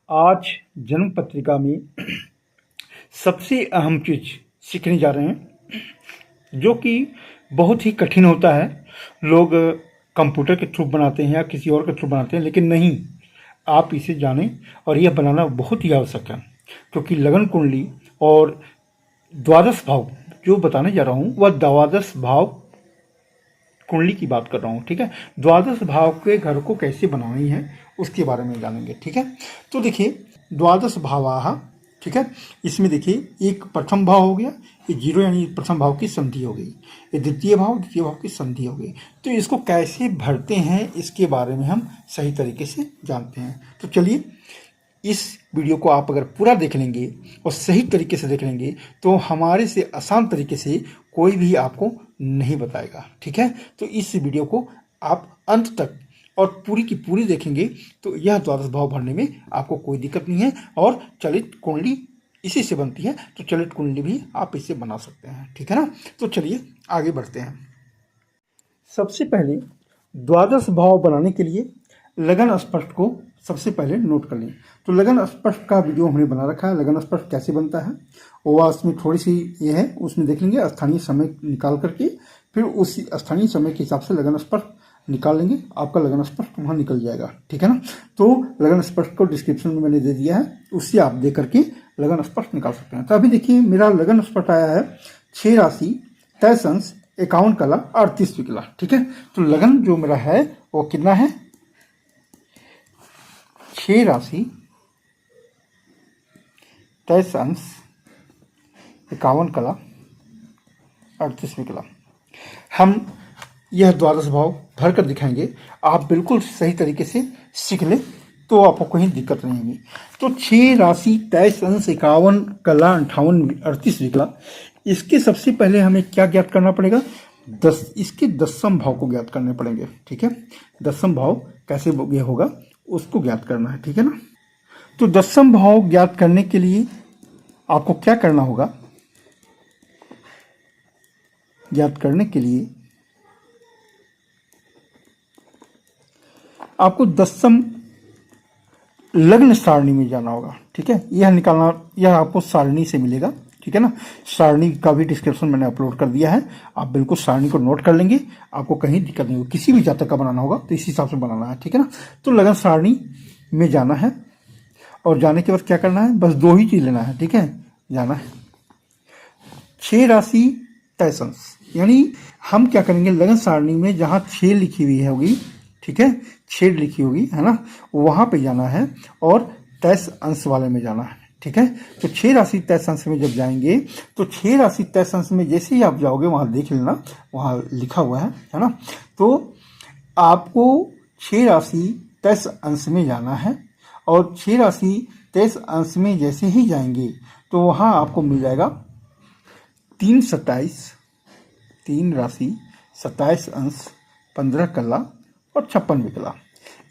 आज जन्म पत्रिका में सबसे अहम चीज सीखने जा रहे हैं, जो कि बहुत ही कठिन होता है। लोग कंप्यूटर के थ्रू बनाते हैं या किसी और के थ्रू बनाते हैं, लेकिन नहीं, आप इसे जानें और यह बनाना बहुत ही आवश्यक है, क्योंकि लगन कुंडली और द्वादश भाव जो बताने जा रहा हूँ वह द्वादश भाव कुंडली की बात कर रहा हूँ। ठीक है, द्वादश भाव के घर को कैसे बनानी है उसके बारे में जानेंगे। ठीक है, तो देखिए द्वादश भावाः, ठीक है, इसमें देखिए एक प्रथम भाव हो गया, ये जीरो यानी प्रथम भाव की संधि हो गई, ये द्वितीय भाव की संधि हो गई। तो इसको कैसे भरते हैं इसके बारे में हम सही तरीके से जानते हैं। तो चलिए इस वीडियो को आप अगर पूरा देख लेंगे और सही तरीके से देख लेंगे तो हमारे से आसान तरीके से कोई भी आपको नहीं बताएगा। ठीक है, तो इस वीडियो को आप अंत तक और पूरी की पूरी देखेंगे तो यह द्वादश भाव भरने में आपको कोई दिक्कत नहीं है। और चलित कुंडली इसी से बनती है, तो चलित कुंडली भी आप इससे बना सकते हैं। ठीक है ना, तो चलिए आगे बढ़ते हैं। सबसे पहले द्वादश भाव बनाने के लिए लगन स्पष्ट को सबसे पहले नोट कर लें। तो लगन स्पष्ट का वीडियो हमने बना रखा है, लगन स्पष्ट कैसे बनता है वो उसमें थोड़ी सी ये है, उसमें देख लेंगे। स्थानीय समय निकाल करके फिर उस स्थानीय समय के हिसाब से लगन स्पष्ट निकाल लेंगे, आपका लगन स्पष्ट वहाँ निकल जाएगा। ठीक है ना, तो लगन स्पष्ट को डिस्क्रिप्शन में मैंने दे दिया है, उससे आप दे करके लगन स्पष्ट निकाल सकते हैं। तो अभी देखिए मेरा लगन स्पष्ट आया है 6 राशि 23 अंश 51 कला 38 विकला। ठीक है, तो लगन जो मेरा है वो कितना है, 6 राशि 23 अंश 51 कला 38 विकला। हम यह द्वादश भाव भर कर दिखाएंगे, आप बिल्कुल सही तरीके से सीख लें तो आपको कहीं दिक्कत नहीं होगी। तो 6 राशि 23 अंश 51 कला 58 38 विकला, इसके सबसे पहले हमें क्या ज्ञात करना पड़ेगा, इसके दसम भाव को ज्ञात करने पड़ेंगे। ठीक है, दसम भाव कैसे ये होगा उसको ज्ञात करना है। ठीक है ना, तो दसम भाव ज्ञात करने के लिए आपको क्या करना होगा, ज्ञात करने के लिए आपको दसम लग्न सारणी में जाना होगा। ठीक है, यह निकालना, यह आपको सारणी से मिलेगा। ठीक है ना, सारणी का भी डिस्क्रिप्शन मैंने अपलोड कर दिया है, आप बिल्कुल सारणी को नोट कर लेंगे, आपको कहीं दिक्कत नहीं होगी। किसी भी जातक का बनाना होगा तो इस हिसाब से बनाना है। ठीक है ना, तो लगन सारणी में जाना है और जाने के बाद क्या करना है, बस 2 ही चीज लेना है। ठीक है, जाना है 6 राशि 23 अंश, यानी हम क्या करेंगे, लगन सारणी में जहाँ 6 लिखी हुई है होगी, ठीक है, 6 लिखी होगी है ना, वहां पे जाना है और 23 अंश वाले में जाना है। ठीक है, तो 6 राशि 23 अंश में जब जाएंगे तो 6 राशि 23 अंश में जैसे ही आप जाओगे वहां देख लेना, वहां लिखा हुआ है ना, तो आपको 6 राशि 23 अंश में जाना है और 6 राशि 23 अंश में जैसे ही जाएंगे तो वहां आपको मिल जाएगा 3 राशि 27 अंश 15 कला और 56 विकला।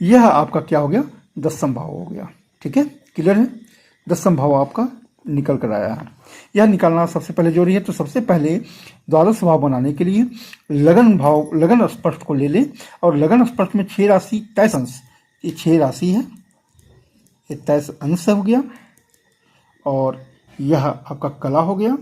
यह आपका क्या हो गया, दसम भाव हो गया। ठीक है, क्लियर है, दसम भाव आपका निकल कर आया है। यह निकालना सबसे पहले जरूरी है। तो सबसे पहले द्वादश भाव बनाने के लिए लगन स्पष्ट को ले लें और लगन स्पष्ट में 6 राशि 23 अंश, ये 6 राशि है, ये 23 अंश हो गया और यह आपका कला हो गया,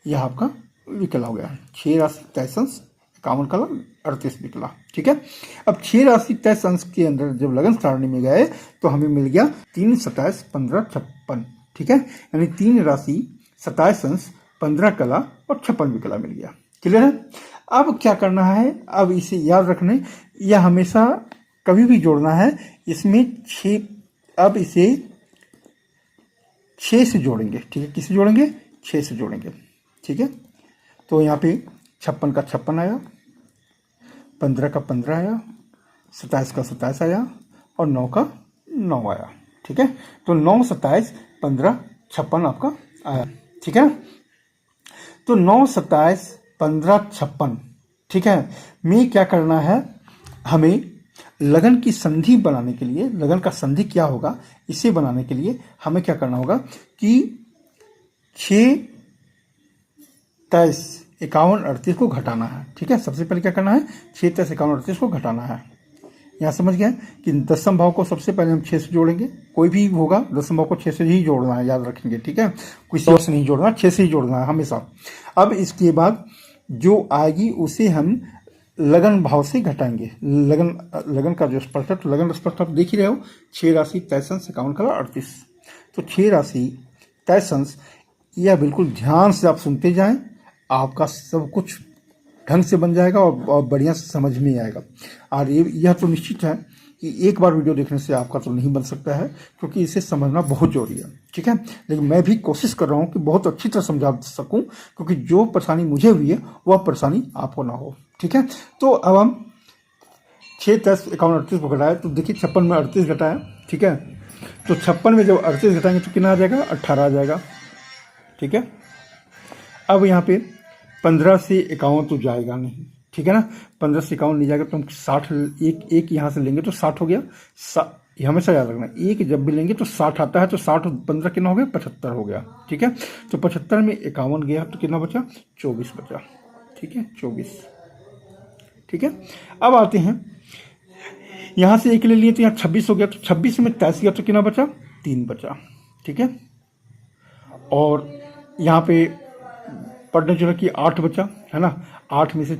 यह आपका विकला हो गया। 6 राशि 23 अंश 51 कला 38 विकला। ठीक है, अब 6 राशि 23 अंश के अंदर जब लगन सारणी में गए तो हमें मिल गया 3 27 15 56। ठीक है, यानी 3 राशि 27 अंश 15 कला और 56 विकला मिल गया। क्लियर है, अब क्या करना है, अब इसे याद रखने, यह हमेशा कभी भी जोड़ना है इसमें 6, अब इसे 6 से जोड़ेंगे। ठीक है, किसे जोड़ेंगे, 6 से जोड़ेंगे। ठीक है, तो यहाँ पे 56 का 56 आया, 15 का 15 आया, 27 का 27 आया और 9 का 9 आया। ठीक है, तो 9 27 15 56 आपका आया। ठीक है, तो 9 27 15 56, ठीक है, में क्या करना है, हमें लगन की संधि बनाने के लिए, लगन का संधि क्या होगा इसे बनाने के लिए हमें क्या करना होगा कि 6 23 51 38 को घटाना है। ठीक है, सबसे पहले क्या करना है, 6 23 51 38 को घटाना है। यहाँ समझ गए कि दशम भाव को सबसे पहले हम 6 से जोड़ेंगे। कोई भी होगा दशम भाव को 6 से ही जोड़ना है, याद रखेंगे, ठीक है, किसी और से नहीं जोड़ना, 6 से ही जोड़ना है हमेशा। अब इसके बाद जो आएगी उसे हम लगन भाव से घटाएंगे। लगन का जो स्पर्श, तो लगन स्पर्श आप देख ही रहे हो, 6 राशि तैसंस 51 कला 38। तो 6 राशि तैसंस, यह बिल्कुल ध्यान से आप सुनते जाएं, आपका सब कुछ ढंग से बन जाएगा और बढ़िया से समझ में आएगा। और यह तो निश्चित है कि एक बार वीडियो देखने से आपका तो नहीं बन सकता है, क्योंकि इसे समझना बहुत जरूरी है, ठीक है। लेकिन मैं भी कोशिश कर रहा हूँ कि बहुत अच्छी तरह समझा सकूँ, क्योंकि जो परेशानी मुझे हुई है वह परेशानी आपको ना हो, ठीक है। तो अब हम 6, 10, 51, 38 को घटाए तो देखिए 56 में 38 घटाया, ठीक है। तो 56 में जब 38 घटाएंगे तो कितना आ जाएगा, 18 आ जाएगा, ठीक है। अब यहाँ पे 15 से 51 तो जाएगा नहीं, ठीक है ना। 15 से 51 नहीं जाएगा तो हम 60 एक यहाँ से लेंगे तो 60 हो गया। हमेशा याद रखना, एक जब भी लेंगे तो 60 आता है, तो 60 और 15 कितना हो गया, 75 हो गया, ठीक है। तो 75 में 51 गया तो कितना बचा, 24 बचा, ठीक है, 24, ठीक है। अब आते हैं यहाँ से एक ले लिए तो यहाँ 26 हो गया, तो 26 में 23 गया तो कितना बचा, 3 बचा, ठीक है। और यहाँ पे पढ़ने जो है कि 8 बचा, है ना, 8 में से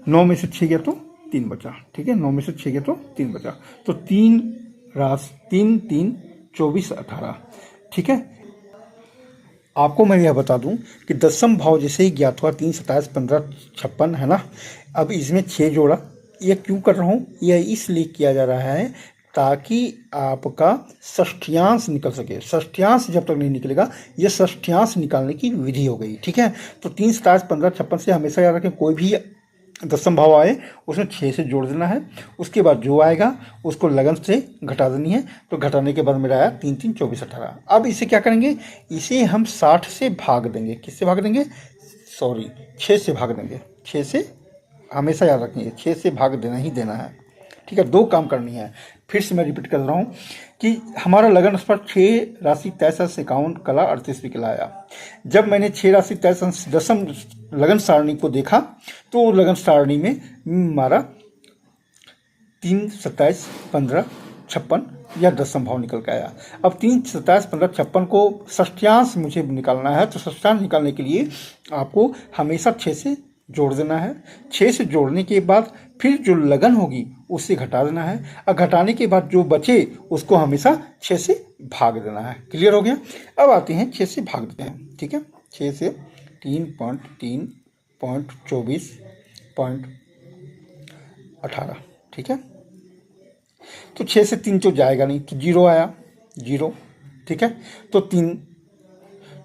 9 में से 6 गया तो 3 बचा, ठीक है, 9 में से 6 गया तो 3 बचा। तो 3 3 24 18, ठीक है। आपको मैं यह बता दूं कि दशम भाव जैसे ही ज्ञात हुआ 3 27 15 56, है ना। अब इसमें 6 जोड़ा, यह क्यों कर रहा हूँ, यह इसलिए किया जा रहा है ताकि आपका षष्ठ्यांश निकल सके। षष्ठ्यांश जब तक नहीं निकलेगा, यह षष्ठ्यांश निकालने की विधि हो गई, ठीक है। तो 3 27 15 56 से हमेशा याद रखें, कोई भी दशम भाव आए उसमें 6 से जोड़ देना है, उसके बाद जो आएगा उसको लगन से घटा देनी है। तो घटाने के बाद मेरा आया 3 3 24 18। अब इसे क्या करेंगे, इसे हम 60 से भाग देंगे। किससे भाग देंगे, 6 से भाग देंगे। 6 से हमेशा याद रखेंगे, 6 से भाग देना ही देना है, ठीक है। 2 काम करनी है। फिर से मैं रिपीट कर रहा हूँ कि हमारा लगन स्पर्श 6 राशि तैसंस 51 कला 38 विकला आया। जब मैंने 6 राशि तैसंस दशम लगन सारणी को देखा तो लगन सारणी में हमारा 3 27 15 56 या दशम भाव निकल के आया। अब 3 27 15 56 को षष्ठ्यांश मुझे निकालना है, तो षष्ठ्यांश निकालने के लिए आपको हमेशा 6 से जोड़ देना है। 6 से जोड़ने के बाद फिर जो लगन होगी उससे घटा देना है, और घटाने के बाद जो बचे उसको हमेशा 6 से भाग देना है। क्लियर हो गया। अब आते हैं 6 से भाग देते हैं, ठीक है। 6 से 3.3.24.18, ठीक है। तो 6 से 3 तो जाएगा नहीं, तो 0 आया, 0, ठीक है। तो 3,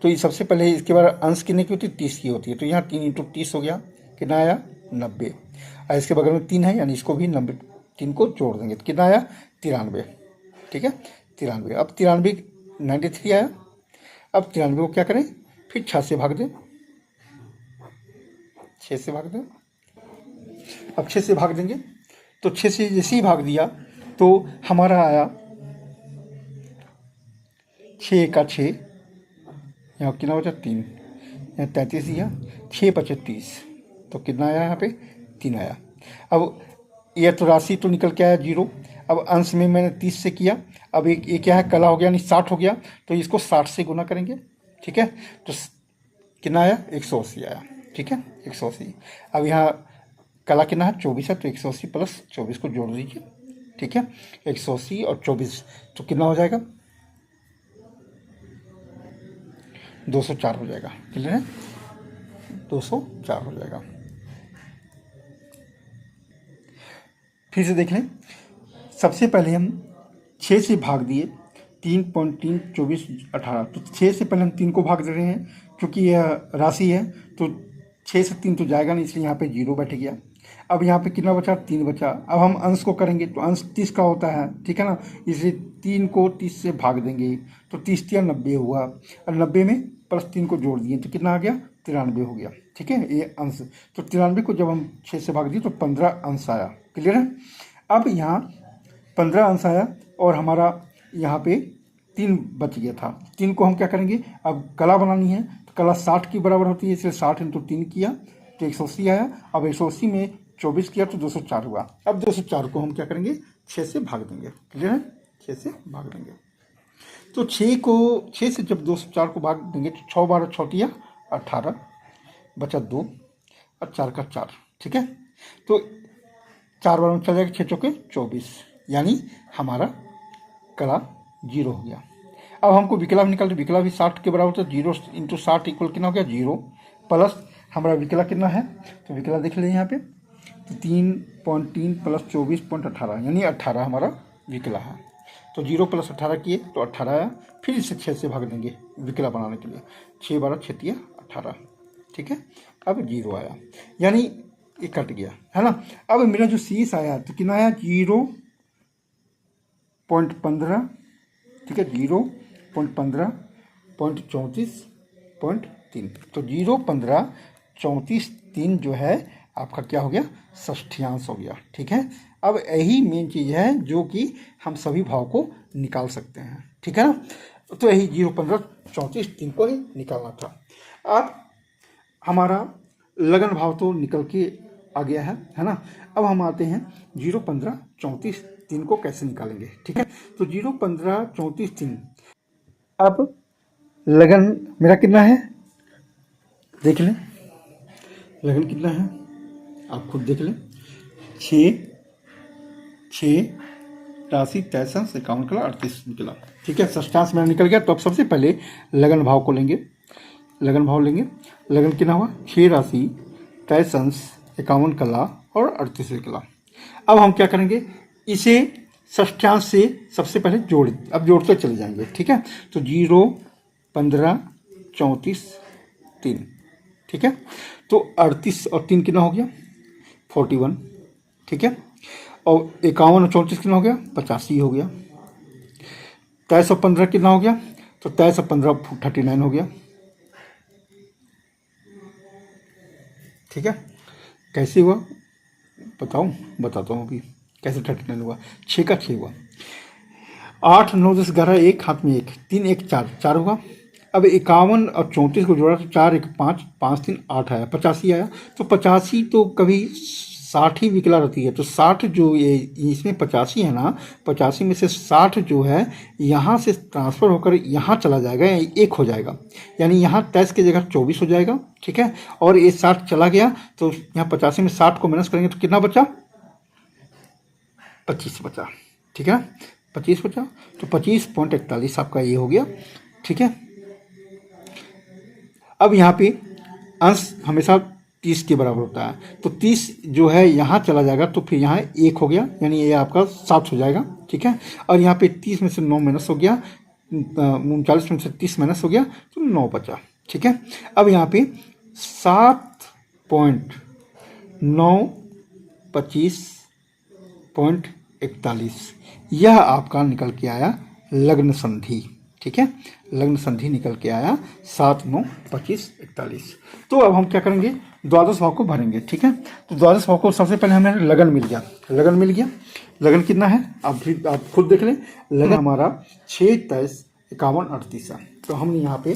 तो ये सबसे पहले इसके बाद अंश कितने की होती है, 30 की होती है। तो यहाँ 3 × 30 हो गया, कितना आया, 90। और इसके बगल में 3 है, यानी इसको भी 90, 3 को जोड़ देंगे तो कितना आया, 93, ठीक है, 93। अब 93 93 आया। अब 93 को क्या करें, फिर 6 से भाग दें, 6 से भाग दें। अब 6 से भाग देंगे तो 6 से जैसे ही भाग दिया तो हमारा आया 6 का 6, यहाँ कितना बचा, 3, यहाँ 33 दिया, 6 25 30, तो कितना आया, यहाँ पे 3 आया। अब यह तो राशि तो निकल के आया 0। अब अंश में मैंने 30 से किया, अब एक क्या है, कला हो गया, यानी 60 हो गया, तो इसको 60 से गुना करेंगे, ठीक है। तो कितना आया, 180 आया, ठीक है, 180। अब यहाँ कला कितना है, 24 है, तो 180 प्लस 24 को जोड़ दीजिए, ठीक है। 180 और 24 तो कितना हो जाएगा, 204 हो जाएगा। क्लियर है, 204 हो जाएगा। फिर से देख लें, सबसे पहले हम 6 से भाग दिए 3.32418, तो 6 से पहले हम 3 को भाग दे रहे हैं, क्योंकि यह राशि है तो 6 से 3 तो जाएगा नहीं, इसलिए यहाँ पे 0 बैठ गया। अब यहाँ पे कितना बचा, 3 बचा। अब हम अंश को करेंगे तो अंश 30 का होता है, ठीक है ना, इसलिए 3 को 30 से भाग देंगे तो 30 या 90 हुआ, और 90 में प्लस 3 को जोड़ दिए तो कितना आ गया, 93 हो गया, ठीक है, ये अंश। तो 93 को जब हम 6 से भाग दिए तो 15 अंश आया। क्लियर है। अब यहाँ 15 अंश आया और हमारा यहाँ पे 3 बच गया था। 3 को हम क्या करेंगे, अब कला बनानी है, तो कला 60 की बराबर होती है, इसलिए 60 × 3 किया तो 180 आया। अब 180 में 24 किया तो 204 हुआ। अब 204 को हम क्या करेंगे, 6 से भाग देंगे। क्लियर है, 6 से भाग देंगे। तो 6 से जब 204 को भाग देंगे तो 6 12 6 18, बचा 2 और 4 का 4। ठीक है, तो 4 बार में चल जाएगा, 6 चौके 24, यानी हमारा कला 0 हो गया। अब हमको विकला भी निकाल, विकला भी 60 के बराबर, तो 0 इंटू 60 इक्वल कितना हो गया 0, प्लस हमारा विकला कितना है, तो विकला देख लें यहाँ पे, तो 3.3 प्लस 24.18 यानी 18 हमारा विकला है। तो 0 प्लस 18 किए तो 18 आया, फिर इसे 6 से भाग देंगे विकला बनाने के लिए, 6 12 6 18। ठीक है, अब 0 आया, यानी ये कट गया है ना। अब मेरा जो शेष आया तो कितना आया 0.15। ठीक है, 0.15.34.3, तो 0.15.34.3 जो है आपका क्या हो गया, षष्ठ्यांश हो गया। ठीक है, अब यही मेन चीज़ है जो कि हम सभी भाव को निकाल सकते हैं। ठीक है ना, तो यही 0.15.34.3 को ही निकालना था। अब हमारा लगन भाव तो निकल के आ गया है ना। अब हम आते हैं 0.15.34.3 को कैसे निकालेंगे। ठीक है, तो 0.15.34.3, अब लगन मेरा कितना है देख लें, लगन कितना है आप खुद देख लें, 6 83 53 51 कला 38 निकला। ठीक है, षष्ठांश मेरा निकल गया। तो अब सबसे पहले लगन भाव को लेंगे, लगन भाव लेंगे। लगन कितना हुआ 6 राशि 53 51 कला और 38 कला। अब हम क्या करेंगे, इसे षष्ठांश से सबसे पहले अब जोड़ते चले जाएंगे। ठीक है, तो 0.15.34.3। ठीक है, तो 38 और 3 कितना हो गया 41। ठीक है, और 51 और 34 कितना हो गया 85 हो गया। 23 और 15 कितना हो गया, तो 23 और 15 39 हो गया। ठीक है, कैसे हुआ बताता हूँ अभी कैसे 39 हुआ। 6 का 6 हुआ, 8 9 10 11 1 हाथ में 1 3 1 4 हुआ। अब 51 और 34 को जोड़ा तो 4 1 5 5 3 8 आया, 85 आया। तो 85 तो कभी 60 ही विकला रहती है, तो 60 जो ये इसमें 85 है ना, 85 में से 60 जो है यहाँ से ट्रांसफ़र होकर यहाँ चला जाएगा, एक हो जाएगा, यानी यहाँ 23 की जगह 24 हो जाएगा। ठीक है, और ये 60 चला गया तो यहाँ 85 में 60 को माइनस करेंगे तो कितना बचा 25 बचा। ठीक है, 25 बचा, तो 25.41 आपका ये हो गया। ठीक है, अब यहाँ पे अंश हमेशा 30 के बराबर होता है, तो 30 जो है यहाँ चला जाएगा तो फिर यहाँ 1 हो गया, यानी ये आपका 7 हो जाएगा। ठीक है, और यहाँ पे 30 में से 9 माइनस हो गया, 39 में से 30 माइनस हो गया तो 9 बचा। ठीक है, अब यहाँ पे 7.925.41 यह आपका निकल के आया लग्न संधि। ठीक है, लग्न संधि निकल के आया 7 9 25 41। तो अब हम क्या करेंगे, द्वादश भाव को भरेंगे। ठीक है, तो द्वादश भाव को सबसे पहले हमें लगन मिल गया, लगन कितना है आप खुद देख लें। लगन हमारा 6 23 51 38 है। तो हम यहाँ पे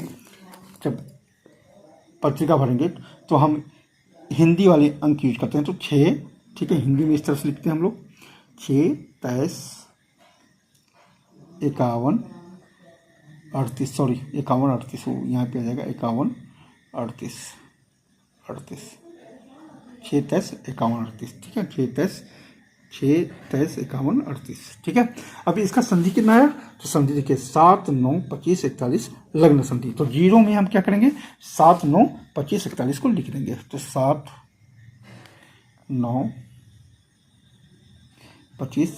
जब पत्रिका भरेंगे तो हम हिंदी वाले अंक यूज करते हैं, तो 6। ठीक है, हिंदी में इस तरह से लिखते हैं हम लोग 6 23 51 38, सॉरी 51 38 वो यहाँ पे आ जाएगा 51 38 38 6 23 51 38। ठीक है, 6 23 51 38। ठीक है, अभी इसका संधि कितना आया, तो संधि देखिए 7 9 25 41 लग्न संधि। तो 0 में हम क्या करेंगे 7 9 25 41 को लिख देंगे, तो 7 9 25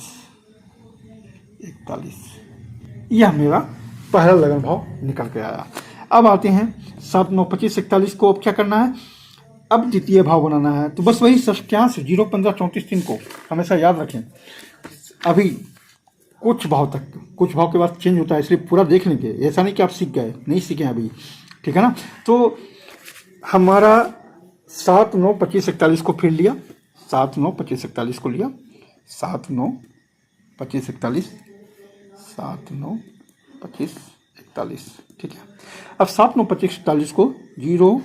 41 यह मेरा पहला लगन भाव निकल के आया। अब आते हैं 7 9 25 41 को अब क्या करना है, अब द्वितीय भाव बनाना है। तो बस वही षष्ठ्यांश 0.15.34.3 को हमेशा याद रखें। अभी कुछ भाव के बाद चेंज होता है, इसलिए पूरा देख लेंगे, ऐसा नहीं कि आप सीख गए, नहीं सीखे अभी। ठीक है ना, तो हमारा 7 9 25 41 को फिर लिया, 7 9 25 41 को लिया, 7 9 25 41 7 9 25 41। ठीक है, अब 7 9 25 41 को 0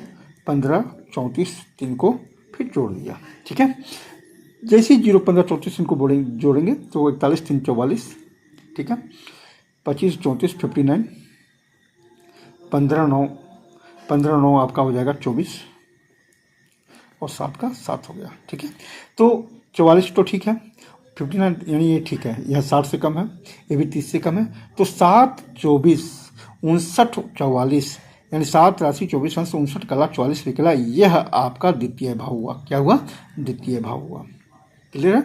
15 34 3 को फिर जोड़ दिया। ठीक है, जैसे ही 0, 15, 34 इनको जोड़ेंगे तो 41, 3, 44, ठीक है। 25, 34, 59, 15, 9 आपका हो जाएगा 24 और 7 का 7 हो गया, ठीक है। तो 44 तो ठीक है, 59 यानी ये ठीक है, यह 60 से कम है, ये भी 30 से कम है। तो 7, 24, 59, 44 यानी 7 राशि 24 अंश 59 कला 44 निकला। यह आपका द्वितीय भाव हुआ। क्या हुआ? द्वितीय भाव हुआ। क्लियर है?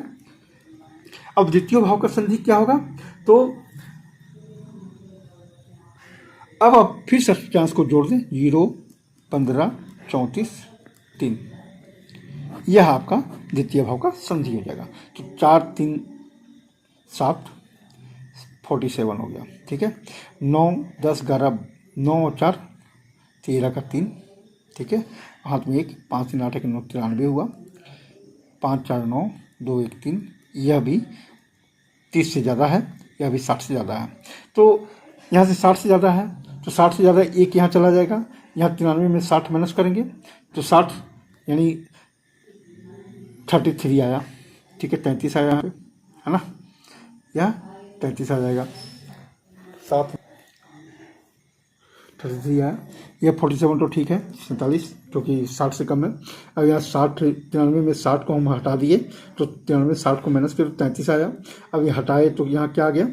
अब द्वितीय भाव का संधि क्या होगा? तो अब आप फिर षष्ठांश को जोड़ दें, 0, 15, 34, 3, यह आपका द्वितीय भाव का संधि हो जाएगा। तो 4, 3, 7, 47 हो गया, ठीक है। 9, 10, 11, 9 और 4, 13 का 3, ठीक है। हाथ में 1, 5, 3, 8, 1, 9, 93 हुआ। 5, 4, 9, 2, 1, 3, यह भी 30 से ज़्यादा है, यह भी 60 से ज़्यादा है। तो यहाँ से 60 से ज़्यादा है, तो 60 से ज़्यादा एक यहाँ चला जाएगा। यहाँ 93 में 60 माइनस करेंगे तो 60 यानी 33 आया, ठीक है। 33 आया यहाँ पे, है ना, यह 33 आ जाएगा। 7 33 आया। यह 47 तो ठीक है, 47 क्योंकि 60 से कम है। अब यहाँ 60, 93 में 60 को हम हटा दिए तो 93 60 को माइनस किया तो 33 आया। अब ये हटाए तो यहाँ क्या आ गया?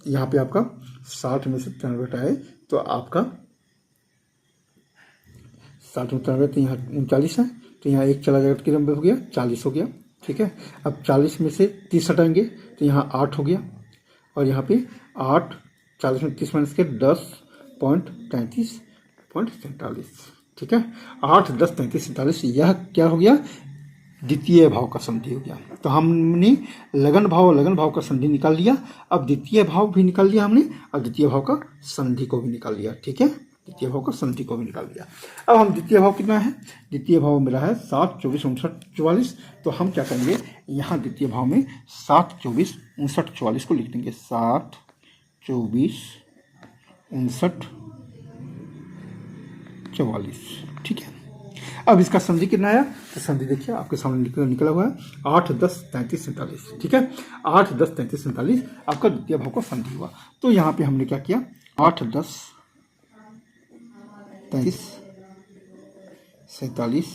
यहाँ पे आपका 60 में से 93 हटाए तो आपका 60 में 93 तो यहाँ 39 है, तो यहाँ 1 चला जाएगा तो कितना हो गया? 40 हो गया, ठीक है। अब 40 में से 30 हटाएंगे तो यहाँ 8 हो गया, और यहाँ पे 8, 40 में 30 माइनस के 10.33.47, ठीक है। 8, 10, 33, 47, यह क्या हो गया? द्वितीय भाव का संधि हो गया। तो हमने लगन भाव का संधि निकाल लिया। अब द्वितीय भाव भी निकाल लिया हमने, और द्वितीय भाव का संधि को भी निकाल लिया, ठीक है। द्वितीय भाव का संधि को भी निकाल लिया। अब हम द्वितीय भाव कितना है? द्वितीय भाव मेरा है 7, 24, 59, 44। तो हम क्या करेंगे? यहाँ द्वितीय भाव में 7, 24, 59, 44 को लिख देंगे। 7, 24, 59, 44, ठीक है। अब इसका संधि कितना आया? तो संधि देखिए आपके सामने निकला हुआ है, 8, 10, 33, 47, ठीक है। 8, 10, 33, 47 आपका द्वितीय भाव का संधि हुआ। तो यहाँ पे हमने क्या किया? 8, 10, 33, 47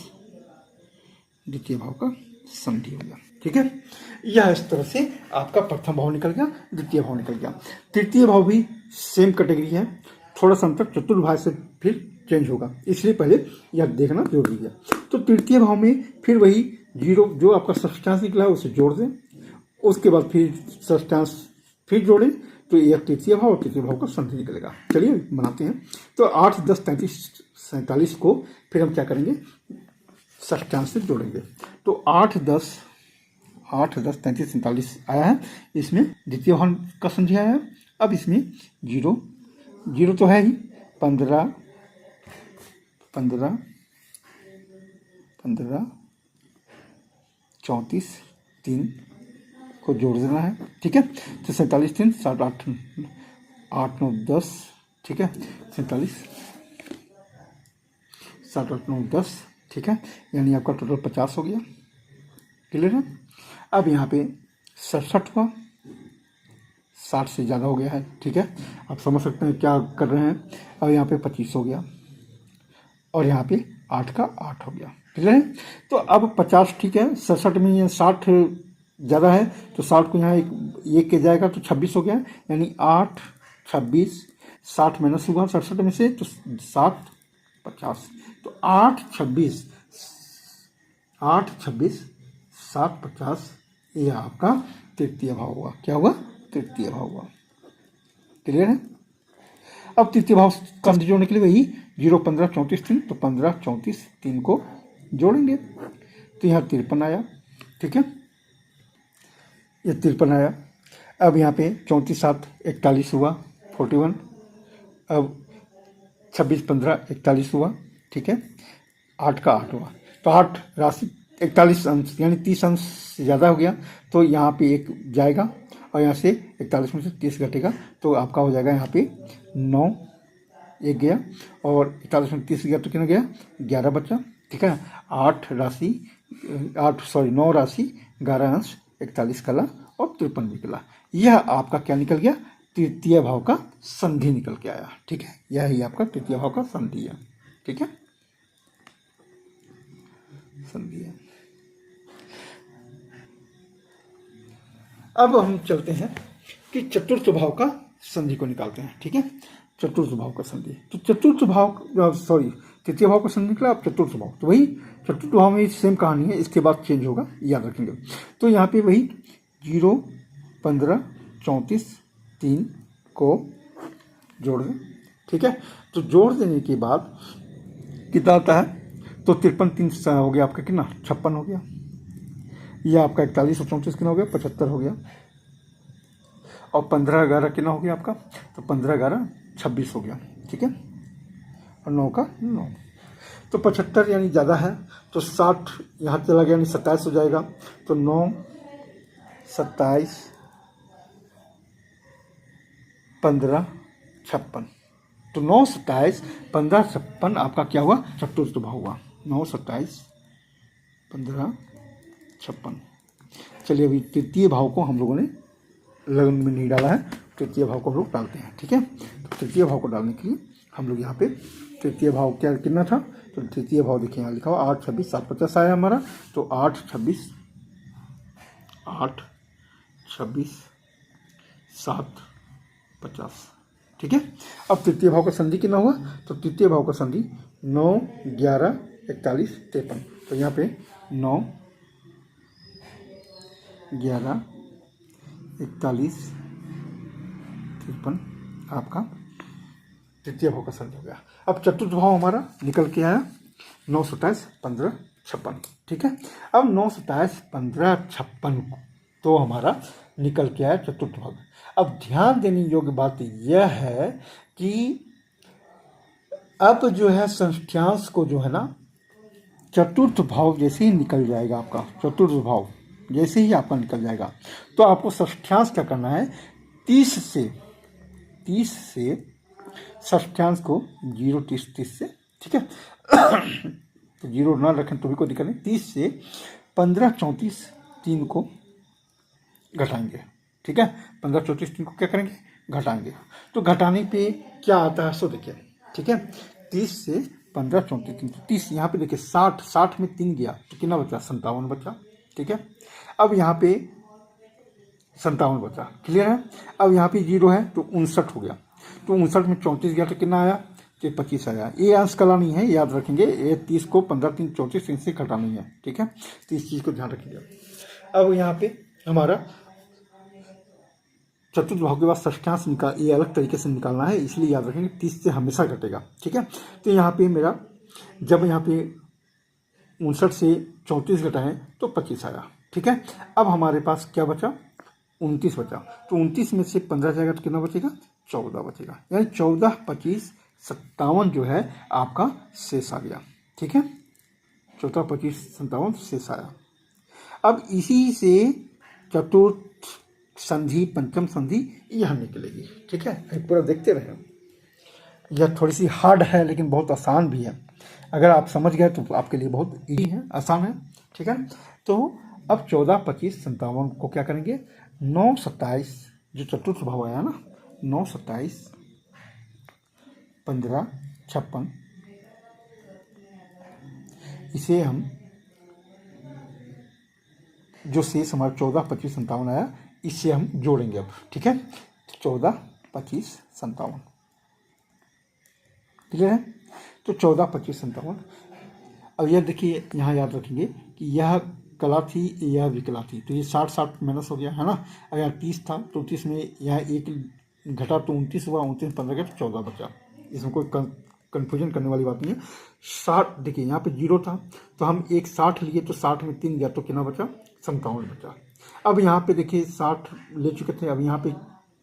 द्वितीय भाव का संधि हो गया, ठीक है। यह इस तरह से आपका प्रथम भाव निकल गया, द्वितीय भाव निकल गया। तृतीय भाव भी सेम कैटेगरी है, थोड़ा सा अंतर चतुर्भाव से फिर चेंज होगा, इसलिए पहले यह देखना जरूरी है। तो तृतीय भाव में फिर वही 0 जो आपका षष्ठांश निकला है उसे जोड़ दें, उसके बाद फिर षष्ठांश फिर जोड़ें तो यह तृतीय भाव और तृतीय भाव का संधि निकलेगा। चलिए बनाते हैं। तो 8, 10, 33, 47 को फिर हम क्या करेंगे? षष्ठांश से जोड़ेंगे। तो 8, 10, 33, 47 आया है, इसमें द्वितीय भाव का संधि आया है। अब इसमें 0 तो है ही, 15, 34, 3 को जोड़ देना है, ठीक है। तो 47, 3, 7, 8, 8, 9, 10, ठीक है। 47, 7, 8, 9, 10, ठीक है। यानी आपका टोटल 50 हो गया। क्लियर है? अब यहाँ पे 67 हुआ, 60 से ज़्यादा हो गया है, ठीक है। आप समझ सकते हैं क्या कर रहे हैं। अब यहाँ पे 25 हो गया, और यहाँ पे 8 का 8 हो गया, ठीक है। तो अब 50 ठीक है, 67 में ये 60 ज़्यादा है तो 60 को यहाँ एक के जाएगा तो 26 हो गया, यानी 8, 26, 60 माइनस हुआ 67 में से तो 7, 50। तो 8, 26, 7, 50 ये आपका तृतीय भाव हुआ। क्या हुआ? तृतीय भाव हुआ। क्लियर है? अब तृतीय भाव संधि जोड़ने के लिए वही 0, 15, 34, 3, तो 15, 34, 3 को जोड़ेंगे तो यहाँ 53 आया, ठीक है। ये 53 आया। अब यहाँ पे 34, 7, 41 हुआ, 41। अब 26, 15, 41 हुआ, ठीक है। 8 का 8 हुआ, तो 8 राशि 41 अंश यानी 30 अंश ज़्यादा हो गया, तो यहाँ पे 1 जाएगा और यहाँ से 41 में से 30 घटेगा तो आपका हो जाएगा यहाँ पे 9, 1 गया, और 41 में 30 गया तो कितना गया? 11 बचा, ठीक है। 8 राशि 9 राशि, 11 अंश, 41 कला और 53 विकला। यह आपका क्या निकल गया? तृतीय भाव का संधि निकल के आया। ठीक है, यही आपका तृतीय भाव का संधि है। ठीक है, संधि है। अब हम चलते हैं कि चतुर्थ भाव का संधि को निकालते हैं। ठीक है, चतुर्थ भाव का संधि। तो चतुर्थ भाव, सॉरी, तृतीय भाव का संधि निकला, अब चतुर्थ भाव। तो वही चतुर्थ भाव में सेम कहानी है, इसके बाद चेंज होगा, याद रखेंगे। तो यहाँ पे वही 0, 15, 34, 3 को जोड़ दें। ठीक है, तो जोड़ देने के बाद कितना आता है? तो 53 3 हो गया आपका कितना? 56 हो गया। यह आपका 41 और 34 कितना हो गया? 75 हो गया। और 15 11 कितना हो गया आपका? तो 15 11 26 हो गया। ठीक है, और 9 का 9, तो 75 यानी ज़्यादा है, तो 60 यहाँ चला गया, यानी 27 हो जाएगा। तो 9 27 15 56, तो 9 27 15 56 आपका क्या हुआ? चतुर्थ भाव हुआ। 9 27 15 56। चलिए, अभी तृतीय भाव को हम लोगों ने लगन में नहीं डाला है, तृतीय भाव को हम लोग डालते हैं। ठीक है, तो तृतीय भाव को डालने के लिए हम लोग यहाँ पे तृतीय भाव क्या कितना था? तो तृतीय भाव देखिए यहाँ लिखा हुआ 8 26 7 50 आया हमारा। तो 8 26 7 50। ठीक है, अब तृतीय भाव का संधि कितना हुआ? तो तृतीय भाव का संधि 9 11 41 53। तो यहाँ पे 9 11 41 53 आपका तृतीय भाव का संधि हो गया। अब चतुर्थ भाव हमारा निकल के आया 9 27 15 56। ठीक है, अब 9 27 15 56 तो हमारा निकल के आया चतुर्थ भाव। अब ध्यान देने योग्य बात यह है कि अब जो है षष्ठ्यांश को जो है ना, चतुर्थ भाव जैसे ही निकल जाएगा आपका, चतुर्थ भाव जैसे ही आपका निकल जाएगा, तो आपको षष्ठ्यांश क्या करना है? 30 से षष्ठ्यांश को 0 30 से। ठीक है, तो 0 ना रखें तो भी कोई दिक्कत नहीं। 30 से 15 34 3 को घटाएंगे। ठीक है, 15 34 3 को क्या करेंगे? घटाएंगे। तो घटाने पे क्या आता है सो देखिए। ठीक है, 30 से 15 34 3, 30 यहाँ पे देखिए 60 में 3 गया तो कितना बचा? 57 बचा। ठीक है, अब यहाँ पे 57 बचा। क्लियर है? अब यहाँ पे 0 है तो 59 हो गया। तो 59 में 34 गया तो कितना आया? तो 25 आया। ये अंश कला नहीं है, याद रखेंगे। ये 30 को 15 3 34 3 से घटाना ही है। ठीक है, तो इस चीज़ को ध्यान रखिएगा। अब यहाँ पे हमारा चतुर्थ भाव के बाद षष्ठ्यांश ये अलग तरीके से निकालना है, इसलिए याद रखेंगे 30 से हमेशा घटेगा। ठीक है, तो यहाँ पे मेरा जब यहाँ पे 59 से 34 घटाएं तो 25 आया। ठीक है, अब हमारे पास क्या बचा? 29 बचा। तो 29 में से 15 जाएगा तो कितना बचेगा? 14 बचेगा। यानी 14 25 57 जो है आपका शेष आ गया। ठीक है, 14 25 57 शेष आया। अब इसी से चतुर्थ संधि, पंचम संधि यह निकलेगी। ठीक है, पूरा देखते रहे। यह थोड़ी सी हार्ड है लेकिन बहुत आसान भी है। अगर आप समझ गए तो आपके लिए बहुत ईजी है, आसान है। ठीक है, तो अब 14 25 57 को क्या करेंगे? 9 27 जो चतुर्थ भाव आया ना, 9 27 15 56, इसे हम जो शेष हमारा 14 25 57 आया, इससे हम जोड़ेंगे अब। ठीक है, 14 25 57। क्लियर है? तो 14 25 57। अब यह देखिए, यहाँ याद रखेंगे कि यह कला थी, यह विकला थी, तो ये 60 60 माइनस हो गया है ना। अब यहाँ 30 था तो 30 में यह एक घटा तो 29 हुआ, 29 में 15 गया तो 14 बचा। इसमें कोई कन्फ्यूजन करने वाली बात नहीं है। 60 देखिए, यहाँ पे 0 था तो हम एक 60 लिए तो 60 में 3 गया तो कितना बचा? 57 बचा। अब यहाँ पे देखिए 60 ले चुके थे, अब यहाँ पे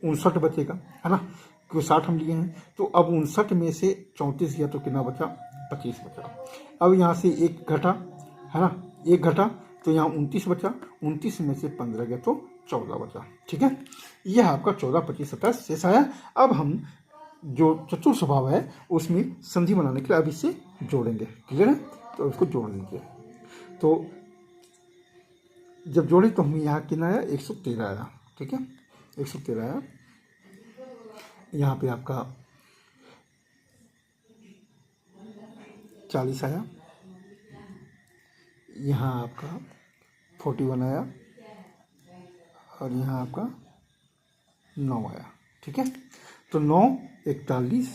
59 बचेगा, है ना, क्योंकि 60 हम लिए हैं। तो अब 59 में से 34 गया तो कितना बचा? 25 बचा। अब यहाँ से एक घटा, है ना, एक घटा तो यहाँ 29 बचा, 29 में से 15 गया तो 14 बचा। ठीक है, यह आपका 14 25 27 शेष आया। अब हम जो चतुर्थ स्वभाव है उसमें संधि बनाने के लिए अब इसे जोड़ेंगे। क्लियर है? तो इसको जोड़ दीजिए। तो जब जोड़े तो हम यहाँ कितना आया 113 आया, ठीक है 113 आया। यहाँ पे आपका 40 आया, यहाँ आपका 41 आया और यहाँ आपका 9 आया, ठीक है। तो 9, 41,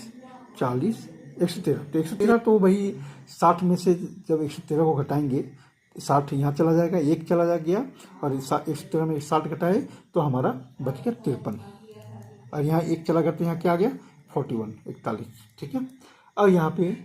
40, 113। तो 113 तो भाई 60 में से जब 113 को घटाएंगे 60 यहाँ चला जाएगा, एक चला गया और 113 में 60 घटाए तो हमारा बच गया 53 और यहाँ एक चला गया तो यहाँ क्या आ गया 41, 41, ठीक है। अब यहाँ पे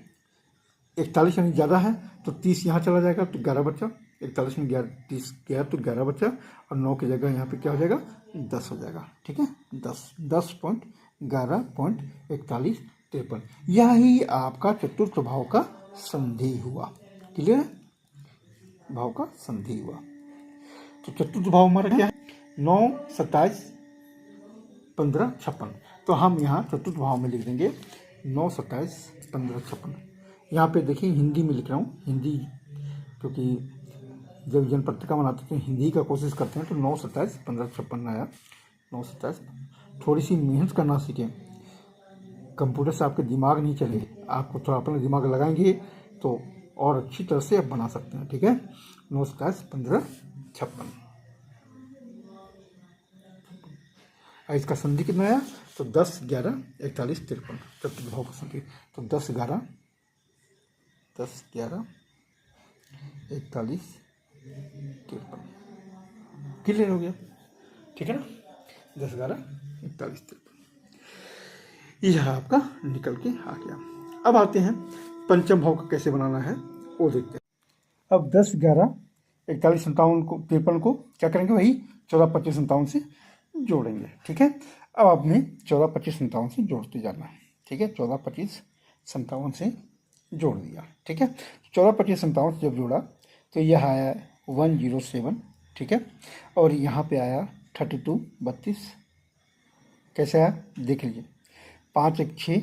41 यानी ज़्यादा है तो 30 यहाँ चला जाएगा तो 11 बचा, 41 में 30 गया तो 11 बचा और 9 की जगह यहाँ पे क्या हो जाएगा 10 हो जाएगा, ठीक है 10.11.41 यही आपका चतुर्थ भाव का संधि हुआ। क्लियर है, भाव का संधि हुआ। तो चतुर्थ भाव हमारा क्या है 9, 27, 15, 56। तो हम यहाँ चतुर्थ भाव में लिख देंगे 9, 27, 15, 56। यहाँ पे देखिए हिंदी में लिख रहा हूँ, हिंदी क्योंकि जब जन पत्रिका बनाते हैं हिंदी का कोशिश करते हैं तो 9, 27, 15, 56 आया। 9, 27 थोड़ी सी मेहनत करना सीखें, कंप्यूटर से आपके दिमाग नहीं चलेंगे, आपको थोड़ा अपना दिमाग लगाएंगे तो और अच्छी तरह से आप बना सकते हैं, ठीक है 9, 27, 15, 56। इसका संधि कितना आया तो 10, 11, 41, 53 चतुर्थ भाव का संधि। तो 10, 11, 41, 53 क्लियर हो गया, ठीक है ना 10, 11, 41, 53 यह आपका निकल के आ गया। अब आते हैं पंचम भाव का कैसे बनाना है वो देखते हैं। अब 10, 11, 41, 57 को 53 को क्या करेंगे वही 14, 25, 57 से जोड़ेंगे, ठीक है। अब आपने 14, 25, 57 से जोड़ते जाना है, ठीक है 14, 25, 57 से जोड़ दिया, ठीक है 14, 25, 57 से जब जोड़ा तो यह आया 107, ठीक है और यहाँ पे आया 32, 32 कैसे आया देख लीजिए 5, 1, 6,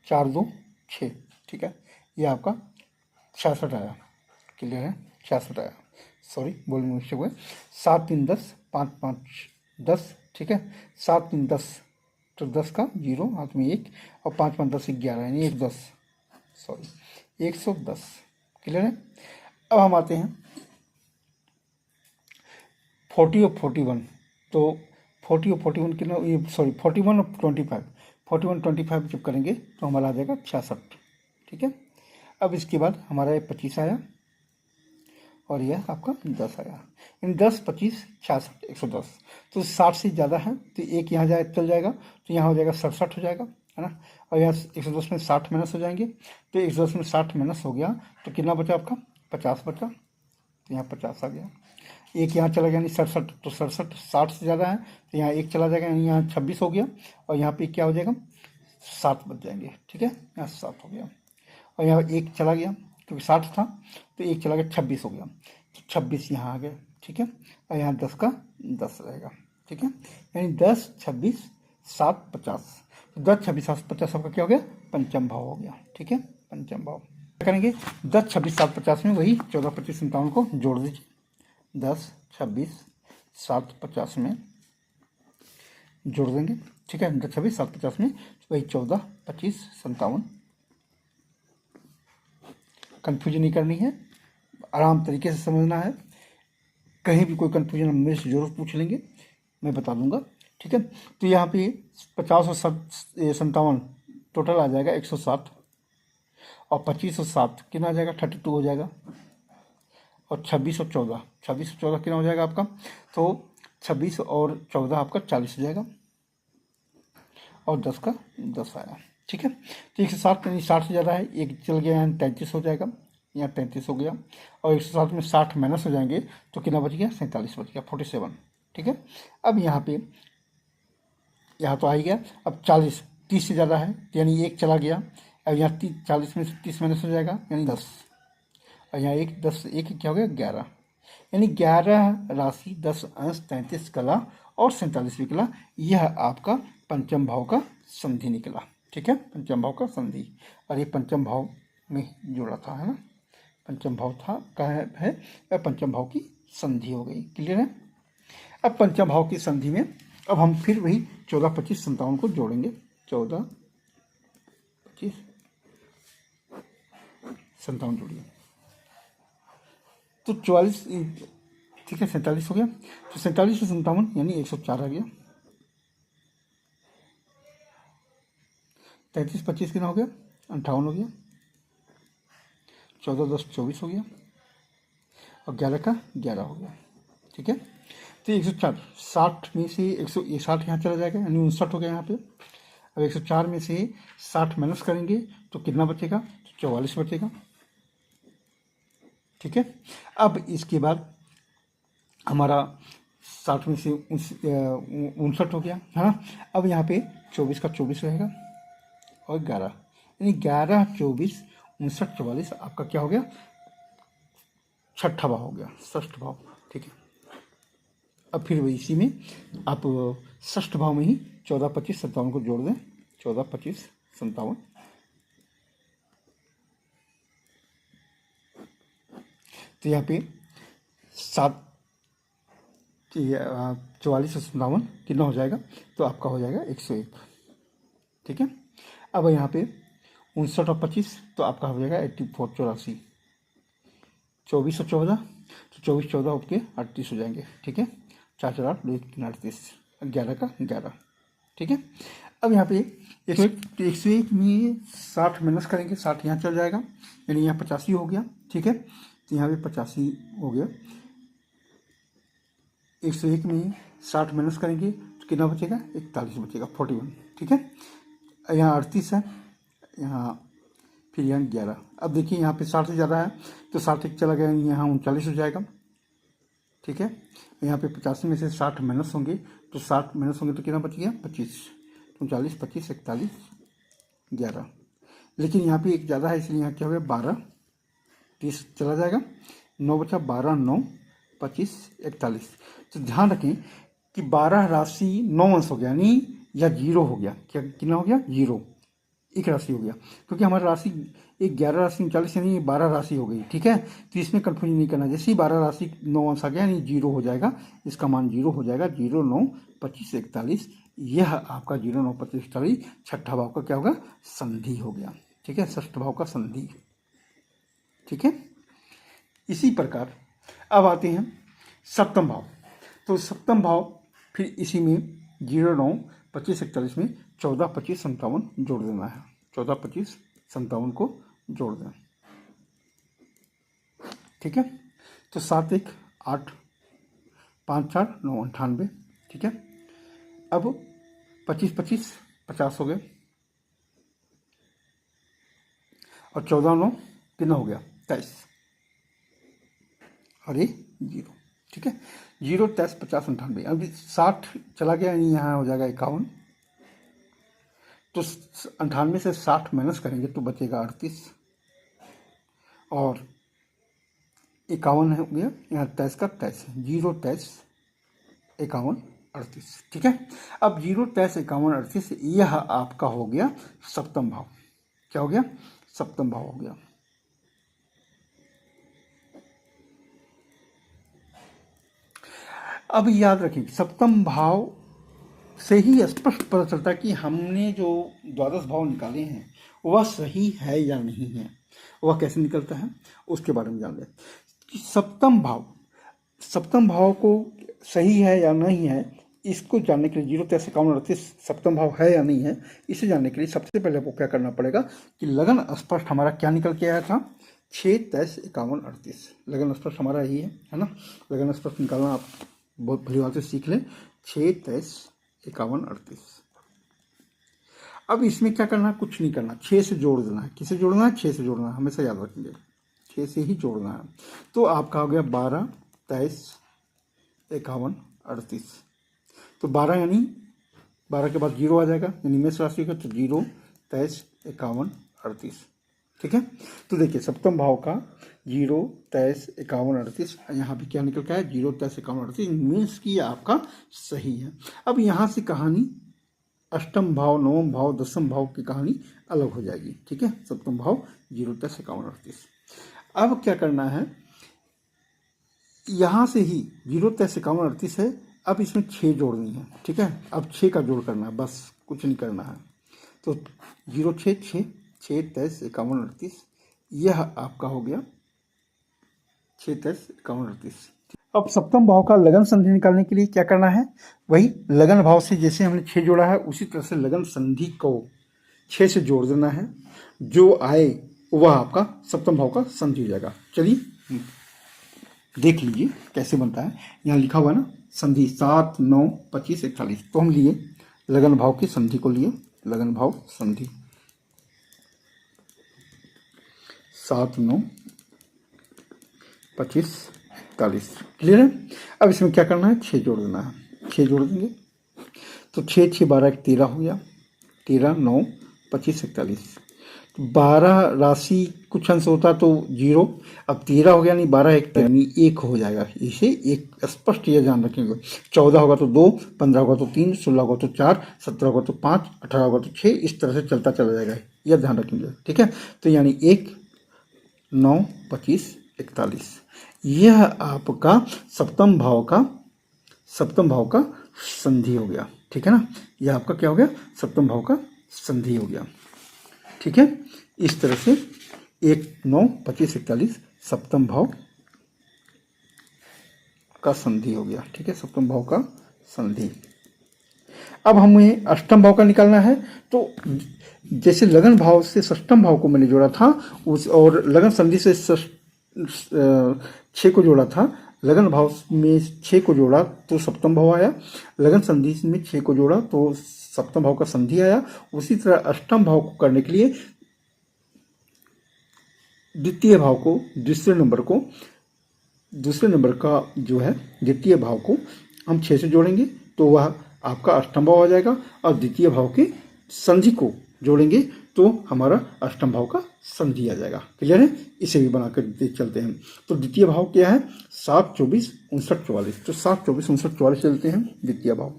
4, 2, 6, ठीक है ये आपका 66 आया। क्लियर है 66 आया, सॉरी बोलने में मिस्टेक हुआ। 7, 3, 10, 5, 5, 10, ठीक है 7, 3, 10 तो 10 का 0 हाथ में 1 और 5, 5, 10, 11 यानी 110, सॉरी 110। क्लियर है। अब हम आते हैं 40 और 41। तो 40 और 41 कितना ये सॉरी 41 और 25, 41, 25 जब करेंगे तो हमारा आ जाएगा 66, ठीक है। अब इसके बाद हमारा ये 25 आया और यह आपका 10 आया, इन 10, 25, 66, 110। तो 60 से ज़्यादा है तो एक यहाँ जाए चल जाएगा तो यहाँ हो जाएगा 67 हो जाएगा, है ना। और यहाँ 110 में 60 माइनस हो जाएंगे तो 110 में 60 माइनस हो गया तो कितना बचा आपका 50 बचा, तो यहाँ 50 आ गया। एक यहाँ चला गया यानी 67, तो 67 60 से ज़्यादा है तो यहाँ एक चला जाएगा यानी यहाँ 26 हो गया और यहाँ पे क्या हो जाएगा 7 बच जाएंगे, ठीक है यहाँ 7 हो गया और यहाँ एक चला गया क्योंकि 60 था तो एक चला गया 26 हो गया तो 26 यहाँ आ गया, ठीक है और यहाँ 10 का 10 रहेगा, ठीक है यानी 10, 26, 7, 50। तो 10, 26, 7, 50 सबका क्या हो गया पंचम भाव हो गया, ठीक है पंचम भाव। क्या करेंगे 10, 26, 7, 50 में वही 14, 25, 57 को जोड़ दीजिए। 10, 26, 7, 50 में जोड़ देंगे, ठीक है 10, 26, 7, 50 में वही 14, 25, 57। कन्फ्यूजन नहीं करनी है, आराम तरीके से समझना है, कहीं भी कोई कन्फ्यूजन मेरे से जरूर पूछ लेंगे मैं बता दूंगा, ठीक है। तो यहाँ पे 50 और 57 टोटल आ जाएगा 107 और 25 और 7 कितना आ जाएगा 32 हो जाएगा और 26 और 14 कितना हो जाएगा आपका, तो 26 और 14 आपका 40 हो जाएगा और 10 का 10 आया, ठीक है। तो 107 यानी 60 से ज़्यादा है, एक चल गया यहाँ 33 हो जाएगा, यहाँ 33 हो गया और 107 में 60 माइनस हो जाएंगे तो कितना बच गया 47 बच गया 47, ठीक है। अब यहाँ पे यहाँ तो आ ही गया। अब 40 30 से ज़्यादा है यानी एक चला गया, अब यहाँ 40 में 30 माइनस हो जाएगा यानी 10 और यहाँ एक 10 एक क्या हो गया 11 यानी 11 राशि 10 अंश 33 कला और 47 निकला। यह आपका पंचम भाव का संधि निकला, ठीक है पंचम भाव का संधि। और ये पंचम भाव में जोड़ा था, है ना पंचम भाव था क्या है पंचम भाव की संधि हो गई। क्लियर है। अब पंचम भाव की संधि में अब हम फिर वही 14, 25, 57 को जोड़ेंगे। 14, 25, 57 जोड़िए तो 44, ठीक है, 47 हो गया। तो 47 से 57 यानी 104 आ गया। 33, 25 कितना हो गया? 58 हो गया। 14, 10, 24 हो गया और 11 का 11 हो गया। ठीक है। तो 104, 60 में से 160 यहाँ चला जाएगा यानी 59 हो गया यहाँ पे। अब 104 में से 60 माइनस करेंगे तो कितना बचेगा? तो 44 बचेगा। ठीक है। अब इसके बाद हमारा 60 में से 59 हो गया है ना। अब यहाँ पे 24 का 24 रहेगा और 11 यानी 11, 24, 59, 44 आपका क्या हो गया? छठा भाव हो गया, षष्ठ भाव। ठीक है। अब फिर वही इसी में आप षष्ठ भाव में ही 14, 25, 57 को जोड़ दें। 14, 25, 57 तो यहाँ पे 44 से 57 कितना हो जाएगा? तो आपका हो जाएगा 101। ठीक है। अब यहाँ पे 59 और 25 तो आपका हो जाएगा 84, 84। 24 और 14 तो 24, 14 उसके 38 हो जाएंगे। ठीक है। 4, 4, 8, 2, 3, 38, 11 का 11। ठीक है। अब यहाँ पे 101 में 60 माइनस करेंगे, 60 यहाँ चल जाएगा यानी यहाँ 85 हो गया। ठीक है। तो यहाँ पे 85 हो गया। 101 में 60 माइनस करेंगे तो कितना बचेगा? 41 बचेगा, 41। ठीक है। यहाँ 38 है, यहाँ फिर यहाँ 11। अब देखिए यहाँ पे 60 से ज़्यादा है तो 60 एक चला गया, यहाँ 39 हो जाएगा। ठीक है। यहाँ पे 85 में से 60 माइनस होंगे तो 60 माइनस होंगे तो कितना बच गया? 25, 39, 25, 41, 11। लेकिन यहाँ पे एक ज़्यादा है इसलिए यहाँ क्या हो गया? 12, 30 चला जाएगा, 9 बचा, 12, 9, 25, 41। तो ध्यान रखें कि 12 राशि 9 अंश हो गया यानी या जीरो हो गया। क्या कितना हो गया? जीरो, एक राशि हो गया क्योंकि हमारी राशि 11 राशि 39 यानी 12 राशि हो गई। ठीक है। तो इसमें कन्फ्यूजन नहीं करना। जैसे ही 12 राशि 9 अंश आ गया यानी जीरो हो जाएगा, इसका मान जीरो हो जाएगा। 0, 9, 25, 41 यह आपका 0, 9, 25, 41 छठा भाव का क्या होगा? संधि हो गया। ठीक है। षष्ठ भाव का संधि। ठीक है। इसी प्रकार अब आते हैं सप्तम भाव। तो सप्तम भाव फिर इसी में 0, 9, 25, 41 में 14, 25, 57 जोड़ देना है। 14, 25, 57 को जोड़ दें। ठीक है। तो 7, 1, 8, 5, 4, 9, 98। ठीक है। अब 25, 25, 50 हो गए और 14, 9 कितना हो गया? 23 और ये 0। ठीक है। 0, 23, 50, 98। अभी 60 चला गया यानी यहाँ हो जाएगा 51। तो 98 से 60 माइनस करेंगे तो बचेगा 38 और 51 हो गया यहाँ 23 का 23। 0, 23, 51, 38। ठीक है। अब 0, 23, 51, 38 यह आपका हो गया सप्तम भाव। क्या हो गया? सप्तम भाव हो गया। अब याद रखें सप्तम भाव से ही स्पष्ट पता चलता है कि हमने जो द्वादश भाव निकाले हैं वह सही है या नहीं है। वह कैसे निकलता है उसके बारे में जान लें कि सप्तम भाव को सही है या नहीं है। इसको जानने के लिए 0, 23, 51, 38 सप्तम भाव है या नहीं है, इसे जानने के लिए सबसे पहले आपको क्या करना पड़ेगा कि लगन स्पष्ट हमारा क्या निकल के आया था? 6, 23, 51, 38। लगन स्पष्ट हमारा यही है ना। लगन स्पष्ट निकालना आप बहुत भली बात से सीख लें। 6, 23, 51, 38। अब इसमें क्या करना है? कुछ नहीं करना, 6 से जोड़ देना है। किसे जोड़ना है? 6 से जोड़ना है, हमेशा याद रखेंगे 6 से ही जोड़ना है। तो आपका हो गया 12, 23, 51, 38। तो 12 यानी 12 के बाद 0 आ जाएगा यानी मेष राशि का, तो 0, 23, 51, 38। ठीक है। तो देखिए सप्तम भाव का 0, 23, 51, 38 यहाँ पे क्या निकल का है? 0, 23, 51, 38 मीन्स की आपका सही है। अब यहाँ से कहानी अष्टम भाव, नवम भाव, दसम भाव की कहानी अलग हो जाएगी। ठीक है। सप्तम भाव 0, 23, 51, 38। अब क्या करना है? यहाँ से ही 0-53-51-38 है। अब इसमें 6 जोड़नी है, ठीक है। अब 6 का जोड़ करना है, बस कुछ नहीं करना है। तो 0-6-6-6-23-51-38 यह आपका हो गया 6-23-51-38। अब सप्तम भाव का लगन संधि निकालने के लिए क्या करना है, वही लगन भाव से जैसे हमने 6 जोड़ा है उसी तरह से लगन संधि को 6 से जोड़ देना है। जो आए वह आपका सप्तम भाव का संधि हो जाएगा। चलिए देख लीजिए कैसे बनता है। यहाँ लिखा हुआ है ना संधि 7, 9, 25, 41। तो हम लिए लगन भाव की संधि को लिए, लगन भाव संधि 7, 9, 25, 41। क्लियर है। अब इसमें क्या करना है, 6 जोड़ देना है। 6 जोड़ देंगे तो 6, 6, 12, 13 हो गया। 13, 9, 25, 41। 12 राशि कुछ अंश होता तो 0, अब 13 हो गया, नहीं 12 1 यानी 1 हो जाएगा। इसे एक स्पष्ट ये ध्यान रखेंगे। 14 होगा तो 2, 15 होगा तो 3, 16 होगा तो 4, 17 होगा तो 5, 18 होगा तो 6, इस तरह से चलता चला जाएगा। यह ध्यान रखेंगे, ठीक है। तो यानी 1, 9, 25, 41 यह आपका सप्तम भाव का संधि हो गया, ठीक है ना। यह आपका क्या हो गया, सप्तम भाव का संधि हो गया, ठीक है। इस तरह से 1, 9, 25, 41 सप्तम भाव का संधि हो गया, ठीक है। सप्तम भाव का संधि। अब हमें अष्टम भाव का निकालना है। तो जैसे लगन भाव से षष्ठम भाव को मैंने जोड़ा था उस, और लगन संधि से 6 को जोड़ा था। लगन भाव में 6 को जोड़ा तो सप्तम भाव आया, लगन संधि में 6 को जोड़ा तो सप्तम भाव का संधि आया। उसी तरह अष्टम भाव को करने के लिए द्वितीय भाव को, दूसरे नंबर का जो है द्वितीय भाव को हम 6 से जोड़ेंगे तो वह आपका अष्टम भाव आ जाएगा। और द्वितीय भाव के संधि को जोड़ेंगे तो हमारा अष्टम भाव का संधि आ जाएगा। क्लियर है। इसे भी बनाकर चलते हैं। तो द्वितीय भाव क्या है, 7, 24, 59, 44। तो 7, 24, 59, 44 चलते हैं। द्वितीय भाव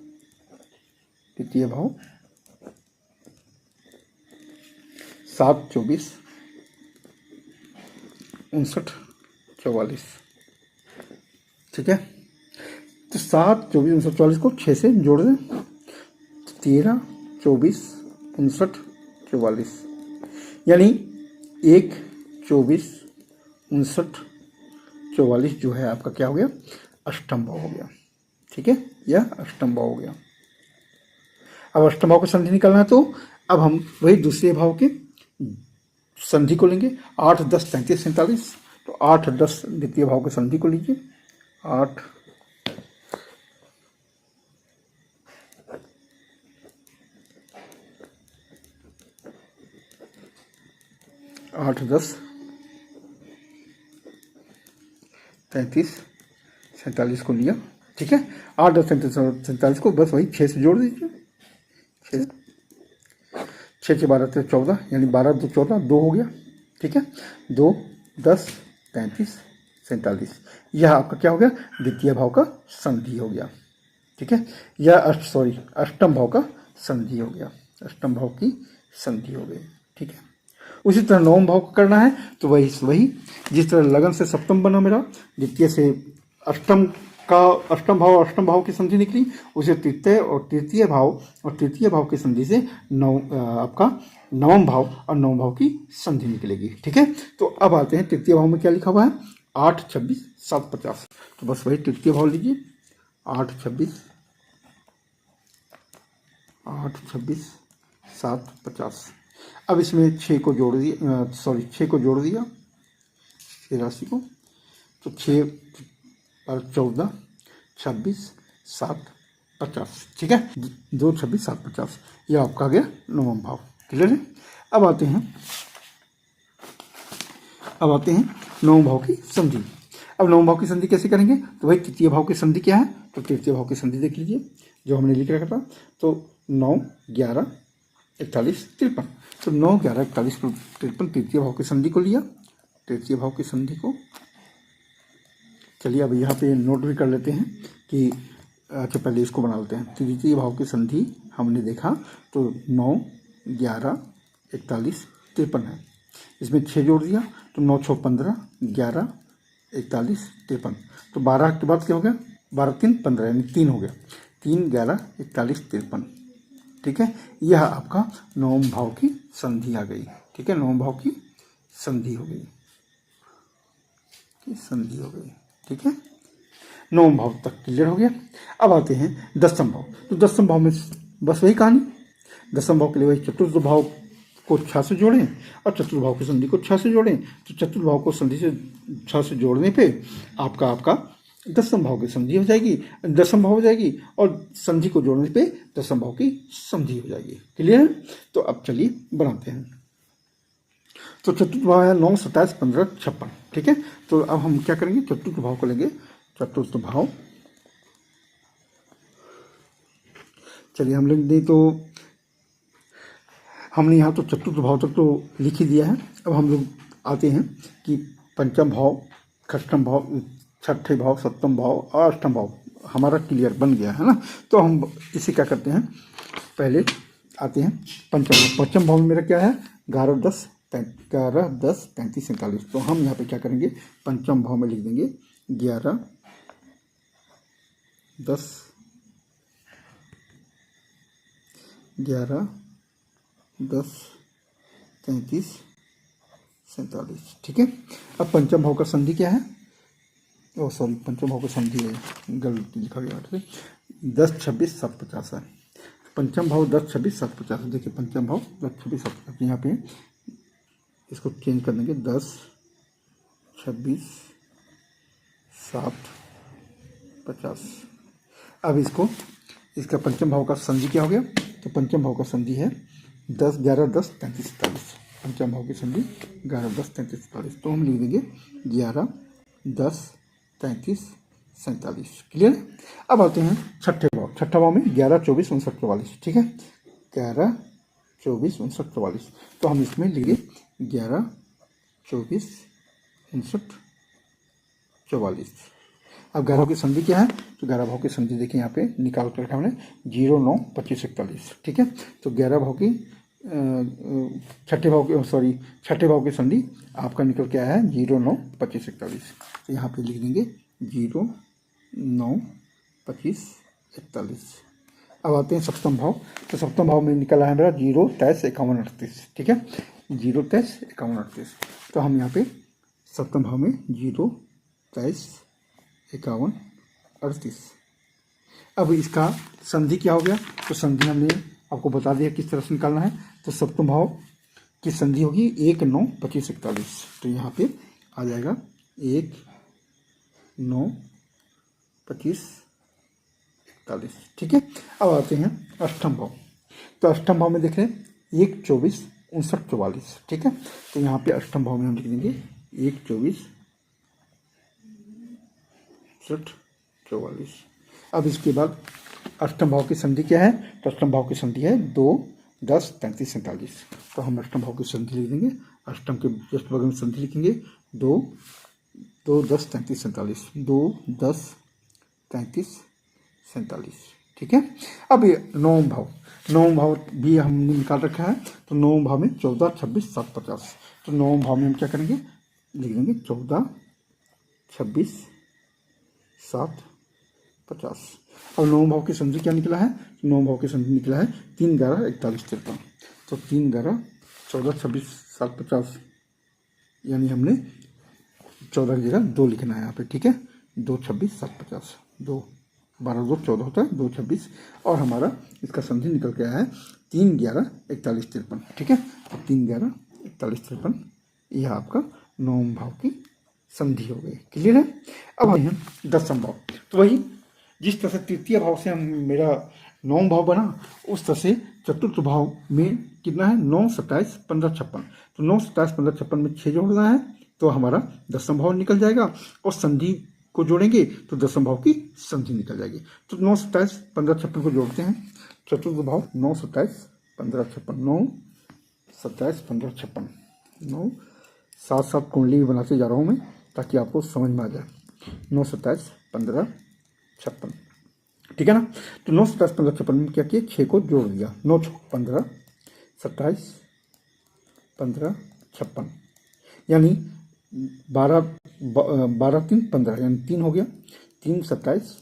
7, 24, 59, 44, ठीक है। तो 7, 24, 59, 44 को 6 से जोड़ दें। 13, 24, 59, 44 यानी 1, 24, 59, 44 जो है आपका क्या हो गया, अष्टम भाव हो गया, ठीक है। यह अष्टम भाव हो गया। अब अष्टम भाव का संधि निकालना है तो अब हम वही दूसरे भाव के संधि को लेंगे। 8, 10, 33, 47। तो 8, 10 द्वितीय भाव के संधि को लीजिए। 8, 10, 33, 47 को लिया, ठीक है। 8, 10, 33, 47 को बस वही 6 से जोड़ दीजिए। 6, 6, 12, 13, 14 यानी 12, 2, 14, 2 हो गया, ठीक है। 2, 10, 33, 47 यह आपका क्या हो गया, द्वितीय भाव का संधि हो गया, ठीक है। यह अष्टम भाव का संधि हो गया। अष्टम भाव की संधि हो गई, ठीक है। उसी तरह नवम भाव को करना है तो वही जिस तरह लगन से सप्तम बना मेरा, द्वितीय से अष्टम भाव की संधि निकली, उसे तृतीय भाव की संधि से आपका नवम भाव और नवम भाव की संधि निकलेगी, ठीक है। तो अब आते हैं तृतीय भाव में क्या लिखा हुआ है, 8, 26, 7, 50। तो बस वही तृतीय भाव लीजिए। 8, 26, 7, 50। अब इसमें 6 को जोड़ दिया, 6 को जोड़ दिया, 6 राशि को। तो 6 और 14, 26, 7, 50, ठीक है। 2, 26, 7, 50 यह आपका आ गया नवम भाव। क्लियर है। अब आते हैं नवम भाव की संधि। अब नवम भाव की संधि कैसे करेंगे, तो भाई तृतीय भाव की संधि क्या है, तो तृतीय भाव की संधि देख लीजिए जो हमने लिख रखा था। तो 9, 11, 41, 53। तो 9, 11, 41, 53 तृतीय भाव की संधि को लिया। तृतीय भाव की संधि को चलिए अब यहाँ पे नोट भी कर लेते हैं कि अच्छा पहले इसको बना लेते हैं। तृतीय भाव की संधि हमने देखा तो 9, 11, 41, 53 है। इसमें 6 जोड़ दिया तो 9, 6, 15, 11, 41 53। तो 12 के बाद क्या हो गया, 12 3 15 यानी 3 हो गया, 3 11 41 53। ठीक है, यह आपका नवम भाव की संधि आ गई। ठीक है, नवम भाव की संधि हो गई, संधि हो गई। ठीक है, नवम भाव तक क्लियर हो गया। अब आते हैं दसम भाव। तो दसम भाव में बस वही कहानी, दसम भाव के लिए वही चतुर्थ भाव को 6 से जोड़ें और चतुर्थ भाव की संधि को 6 से जोड़ें। तो चतुर्थ भाव को संधि से 6 से जोड़ने पे आपका दसम भाव की संधि हो जाएगी, दसम भाव हो जाएगी, और संधि को जोड़ने पे दसम भाव की संधि हो जाएगी। क्लियर है? तो अब चलिए बनाते हैं। तो चतुर्थ भाव है 9 27 15 56। ठीक है, तो अब हम क्या करेंगे, चतुर्थ भाव को लेंगे। चतुर्थ भाव चलिए हम लिख दें, तो हमने यहाँ तो चतुर्थ भाव तक तो लिख ही दिया है। अब हम लोग आते हैं कि पंचम भाव, षष्ठम भाव, छठे भाव, सप्तम भाव और अष्टम भाव हमारा क्लियर बन गया है ना। तो हम इसे क्या करते हैं, पहले आते हैं पंचम भाव। पंचम भाव में मेरा क्या है, 11 10 35 47। तो हम यहाँ पे क्या करेंगे, पंचम भाव में लिख देंगे 11 10 33 47। ठीक है, अब पंचम भाव का संधि क्या है, ओ सॉरी, पंचम भाव का संधि है, गलती लिखा गया है, 10 26 7 50 है। पंचम भाव 10 26 7 50। देखिए पंचम भाव 10 26 7 50, यहाँ पे इसको चेंज कर देंगे 10 26 7 50। अब इसका पंचम भाव का संधि क्या हो गया, तो पंचम भाव का संधि है 10 11 10 33 47। पंचम भाव की संधि 11 10 33 47। तो हम लिख देंगे 11 10 33 47। क्लियर है? अब आते हैं छठे भाव। छठा भाव में 11 24 59 44। ठीक है, 11 24 59 44। तो हम इसमें लिखेंगे 11 24 59 44। अब 11 की संधि क्या है, तो 11 भाव की संधि देखिए यहाँ पे निकाल कर रखा हमने, 0 9 25 41। ठीक है, तो 11 भाव की छठे भाव की संधि आपका निकल के आया है 0 9 25 41। तो यहाँ पे लिख देंगे 0 9 25 41। अब आते हैं सप्तम भाव। तो सप्तम भाव में निकल आया मेरा 0 23 51 38। ठीक है, 0 23 51 38। तो हम यहाँ पे सप्तम भाव में 0 23 51 38। अब इसका संधि क्या हो गया, तो संधि हमने आपको बता दिया किस तरह से निकालना है। तो सप्तम भाव की संधि होगी 1 9 25 41। तो यहाँ पे आ जाएगा 1 9 25 41। ठीक है, अब आते हैं अष्टम भाव। तो अष्टम भाव में देख रहे हैं 1 24 59 44। ठीक है, तो यहाँ पे अष्टम भाव में हम लिख देंगे 1 24 59 44। अब इसके बाद अष्टम भाव की संधि क्या है, तो अष्टम भाव की संधि है 2 10 33 47। तो हम अष्टम भाव की संधि लिख देंगे, अष्टम के जस्ट बगल में संधि लिखेंगे 2 10 33 47। 2 10 33 47। ठीक है, अब ये नवम भाव भी हमने निकाल रखा है। तो नवम भाव में 14 26 7 50। तो नवम भाव में हम क्या करेंगे, लिख देंगे 14 26 7 50। और नवम भाव की संधि क्या निकला है, नवम भाव की संधि निकला है 3 11 41 53। तो 3 11 14 26 7 50, यानी हमने 14 की जगह 2 लिखना है यहाँ पे। ठीक है, 2 26 7 50, 2 12 2 14 होता है, 2 26। और हमारा इसका संधि निकल के आया है 3 11 41 53। ठीक है, तो 3 11 41 53 यह आपका नवम भाव की संधि हो गई। क्लियर है? अब आते हैं दसम भाव। तो वही जिस तरह से तृतीय भाव से हम मेरा नवम भाव बना, उस तरह से चतुर्थ भाव में कितना है, 9 27 15 56। तो 9 27 15 56 में 6 जोड़ना है, तो हमारा दसम भाव निकल जाएगा। और संधि को जोड़ेंगे तो दसम भाव की संधि निकल जाएगी। तो 9 27 15 56 को जोड़ते हैं। चतुर्थ भाव 9 27 15 56, 9 27 15 56, 9 साथ साथ कुंडली भी बनाते जा रहा हूँ मैं, ताकि आपको समझ में आ जाए। 9 27 15 56। ठीक है ना, तो 9 27 15 56 में क्या किया, 6 को जोड़ दिया, 9 15 27 15 56, यानी 12 3 15 यानी 3 हो गया, 3 27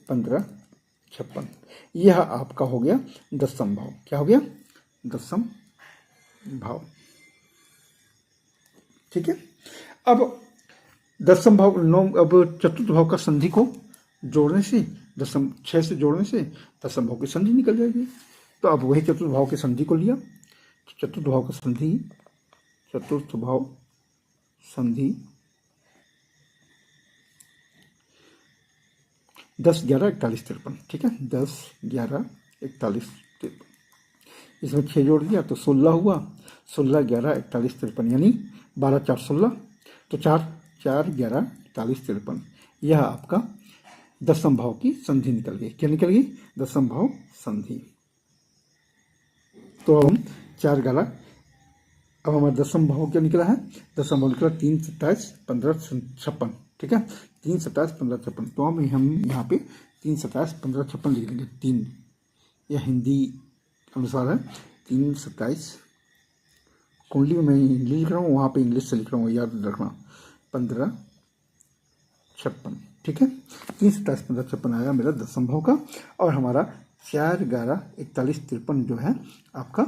15 56, यह आपका हो गया दसम भाव। क्या हो गया? दसम भाव। ठीक है। अब दसम भाव अब चतुर्थ भाव का संधि को जोड़ने से, दसम 6 से जोड़ने से दसम भाव की संधि निकल जाएगी। तो अब वही चतुर्थ भाव के संधि को लिया, तो चतुर्थ भाव का संधि, चतुर्थ भाव संधि 10 11 41 53। ठीक है, 10 11 41 53, इसमें 6 जोड़ दिया तो 16 हुआ, 16 11 41 53 यानी 12 4 16, तो 4 4 11 41 53, यह आपका दसम भाव की संधि निकल गई। क्या निकल गई? दसम भाव संधि। तो अब हम 4 11, अब हमारा दसम भाव क्या निकला है? दसम भाव निकला 3 27 15 56। ठीक है, 3 27 15 56, तो हम यहाँ पे 3 27 15 56 लिख लेंगे। 3 यह हिंदी अनुसार है, 3 27, कुंडली में मैं इंग्लिश लिख रहा हूँ, वहाँ पे इंग्लिश से लिख रहा हूँ, याद रखना, 15 56। ठीक है, 3 27 15 56 आया मेरा दसम भाव का। और हमारा 4 11 41 53 जो है आपका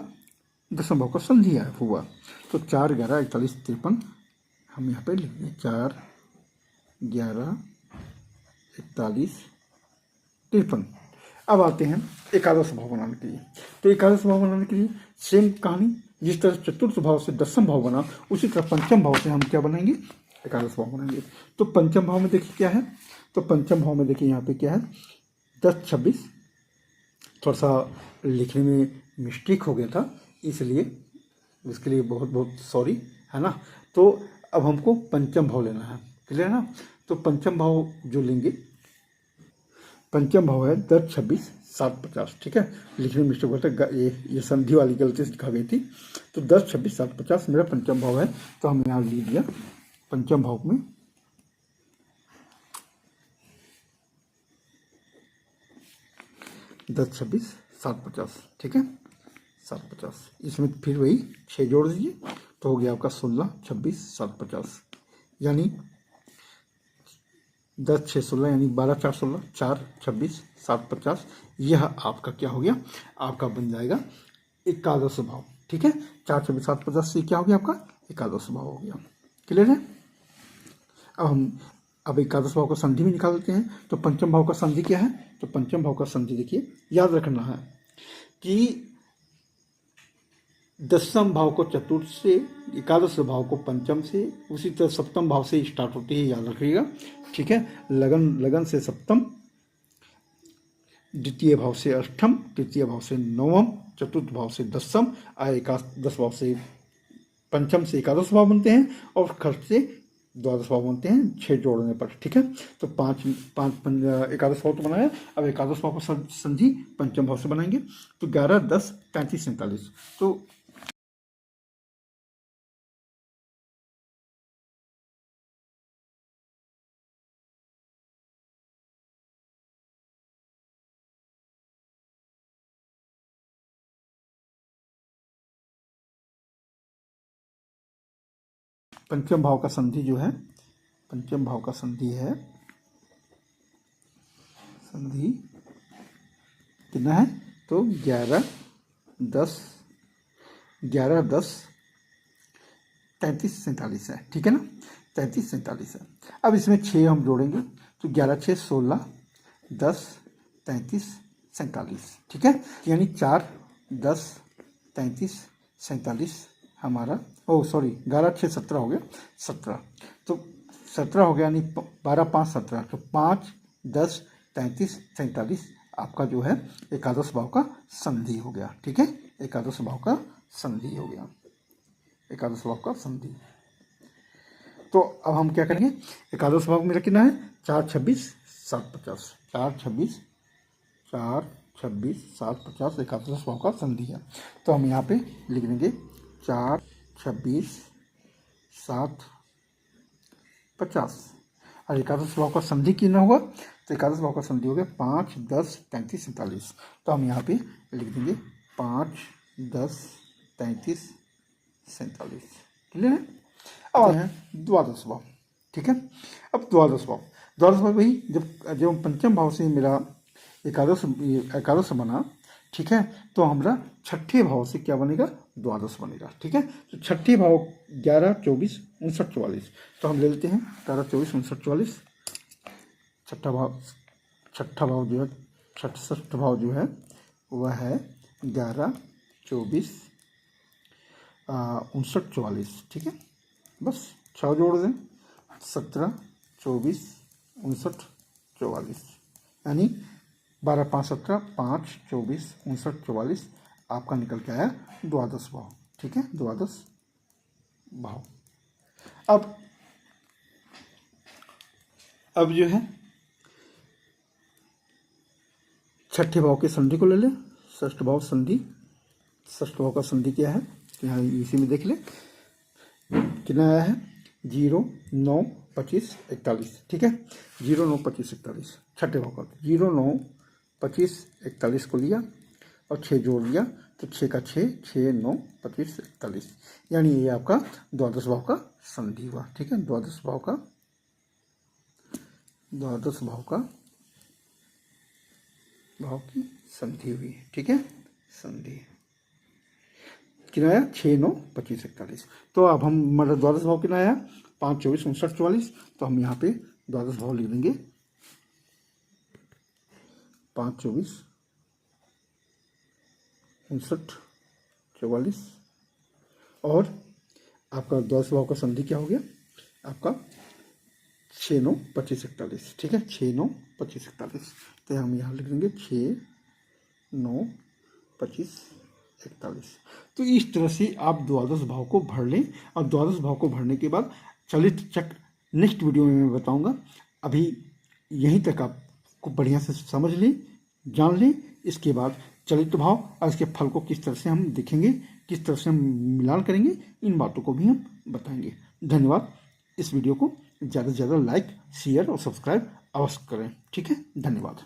दसम भाव का संधि आया हुआ। तो 4 11 41 53 हम यहाँ पे लिखेंगे, 4 11 41 53। अब आते हैं एकादश भाव बनाने के लिए। तो एकादश भाव बनाने के लिए सेम कहानी, जिस तरह चतुर्थ भाव से दसम भाव बना, उसी तरह पंचम भाव से हम क्या बनाएंगे? एकादश भाव बनाएंगे। तो पंचम भाव में देखिए क्या है, तो पंचम भाव में देखिए यहाँ पे क्या है, 10 26, थोड़ा सा लिखने में मिस्टेक हो गया था, इसलिए उसके लिए बहुत बहुत सॉरी, है ना। तो अब हमको पंचम भाव लेना है, क्लियर है ना। तो पंचम भाव जो लेंगे, पंचम भाव है 10 26 7 50। ठीक है, लिखने में मिस्टेक होता है, ये संधि वाली गलती से दिखा गई थी। तो 10 26 7 50 मेरा पंचम भाव है। तो हम यहाँ लिख दिया पंचम भाव में 10 26 7 50। ठीक है, 7 50, इसमें फिर वही 6 जोड़ दीजिए, तो हो गया आपका 16 26 7 50, यानी 10 6 16 यानी 12 4 16, 4 26 7 50, यह आपका क्या हो गया? आपका बन जाएगा एकादश भाव। ठीक है, 4 26 7 50 से क्या हो गया? आपका एकादश भाव हो गया। क्लियर है। अब एकादश भाव का संधि भी निकाल लेते हैं। तो पंचम भाव का संधि क्या है? तो पंचम भाव का संधि देखिए, याद रखना है कि दसम भाव को चतुर्थ से, एकादश भाव को पंचम से, उसी तरह सप्तम भाव से स्टार्ट होती है, याद रखिएगा। ठीक है, लगन लगन से सप्तम, द्वितीय भाव से अष्टम, तृतीय भाव से नवम, चतुर्थ भाव से दसम, एकादश भाव से पंचम से एकादश भाव बनते हैं, और खर्च से द्वादश भाव बनते हैं 6 जोड़ने पर। ठीक है, तो पाँच एकादश भाव तो बनाया। अब एकादश भाव को संधि पंचम भाव से बनाएंगे। तो 11 10 35 47, तो पंचम भाव का संधि जो है, पंचम भाव का संधि है, संधि कितना है? तो 11 10 33 47 है। ठीक है ना, 33 47 है। अब इसमें 6 हम जोड़ेंगे, तो 11 6 16 10 33 47। ठीक है, यानी 4 10 33 47 हमारा, ओ सॉरी 11 6 17 हो गया, 17, तो 17 हो गया, यानी 12 5 17, तो 5 10 33 47 आपका जो है एकादश भाव का संधि हो गया। ठीक है, एकादश भाव का संधि हो गया, एकादश भाव का संधि। तो अब हम क्या करेंगे? एकादश भाव मेरा कितना है? 4 26 7 50, 4 26 7 50 एकादश भाव का संधि है। तो हम यहाँ पे लिख देंगे 4 26 7 50, और एकादश भाव का संधि कितना होगा? तो एकादश भाव का संधि हो गया 5 10 33 47। तो हम यहाँ पे लिख देंगे 5 10 33 47। क्लियर है। अब आते हैं द्वादश भाव। ठीक है, अब द्वादश भाव वही जब पंचम भाव से मेरा एकादश बना, ठीक है, तो हमारा छठे भाव से क्या बनेगा, द्वादश बनेगा। ठीक है, तो छठे भाव 11, 24, 59, 44, तो हम ले लेते हैं 11, 24, 59, 44। छठा भाव जो है, छठ भाव जो है वह है 11, 24, 59, 44। ठीक है, बस 6 जोड़ दें, 17, 24, 59, 44, यानी 12, 5, 17, 5, 24, 59, 44 आपका निकल के आया द्वादश भाव। ठीक है, द्वादश भाव। अब जो है छठे भाव के संधि को ले लें। षष्ठ भाव संधि, षष्ठ भाव का संधि क्या है, यहाँ इसी में देख लें कितना आया है, 0, 9, 25, 41। ठीक है, 0, 9, 25, 41 छठे भाव का, 0, 9, 25, 41 को लिया और 6 जोड़ दिया, तो 6 का 6, 6, 9, 25, 41, यानी ये आपका द्वादश भाव का संधि हुआ। ठीक है, द्वादश भाव की संधि हुई। ठीक है, संधि कितना आया, 6, 9, 25, 41। तो अब हम मतलब द्वादश भाव कितना आया, 5, 24, 59, 44, तो हम यहाँ पे द्वादश भाव लिख देंगे 5, 24, 59, 44, और आपका द्वादश भाव का संधि क्या हो गया आपका, 6, 9, 25, 41। ठीक है, 6, 9, 25, 41, तो हम यहाँ लिख देंगे 6, 9, 25, 41। तो इस तरह से आप द्वादश भाव को भर लें, और द्वादश भाव को भरने के बाद चलित चक्र नेक्स्ट वीडियो में मैं बताऊंगा। अभी यहीं तक आपको बढ़िया से समझ लें, जान लें, इसके बाद चलित भाव और इसके फल को किस तरह से हम देखेंगे, किस तरह से हम मिलान करेंगे, इन बातों को भी हम बताएंगे। धन्यवाद। इस वीडियो को ज़्यादा से ज़्यादा लाइक, शेयर और सब्सक्राइब अवश्य करें। ठीक है, धन्यवाद।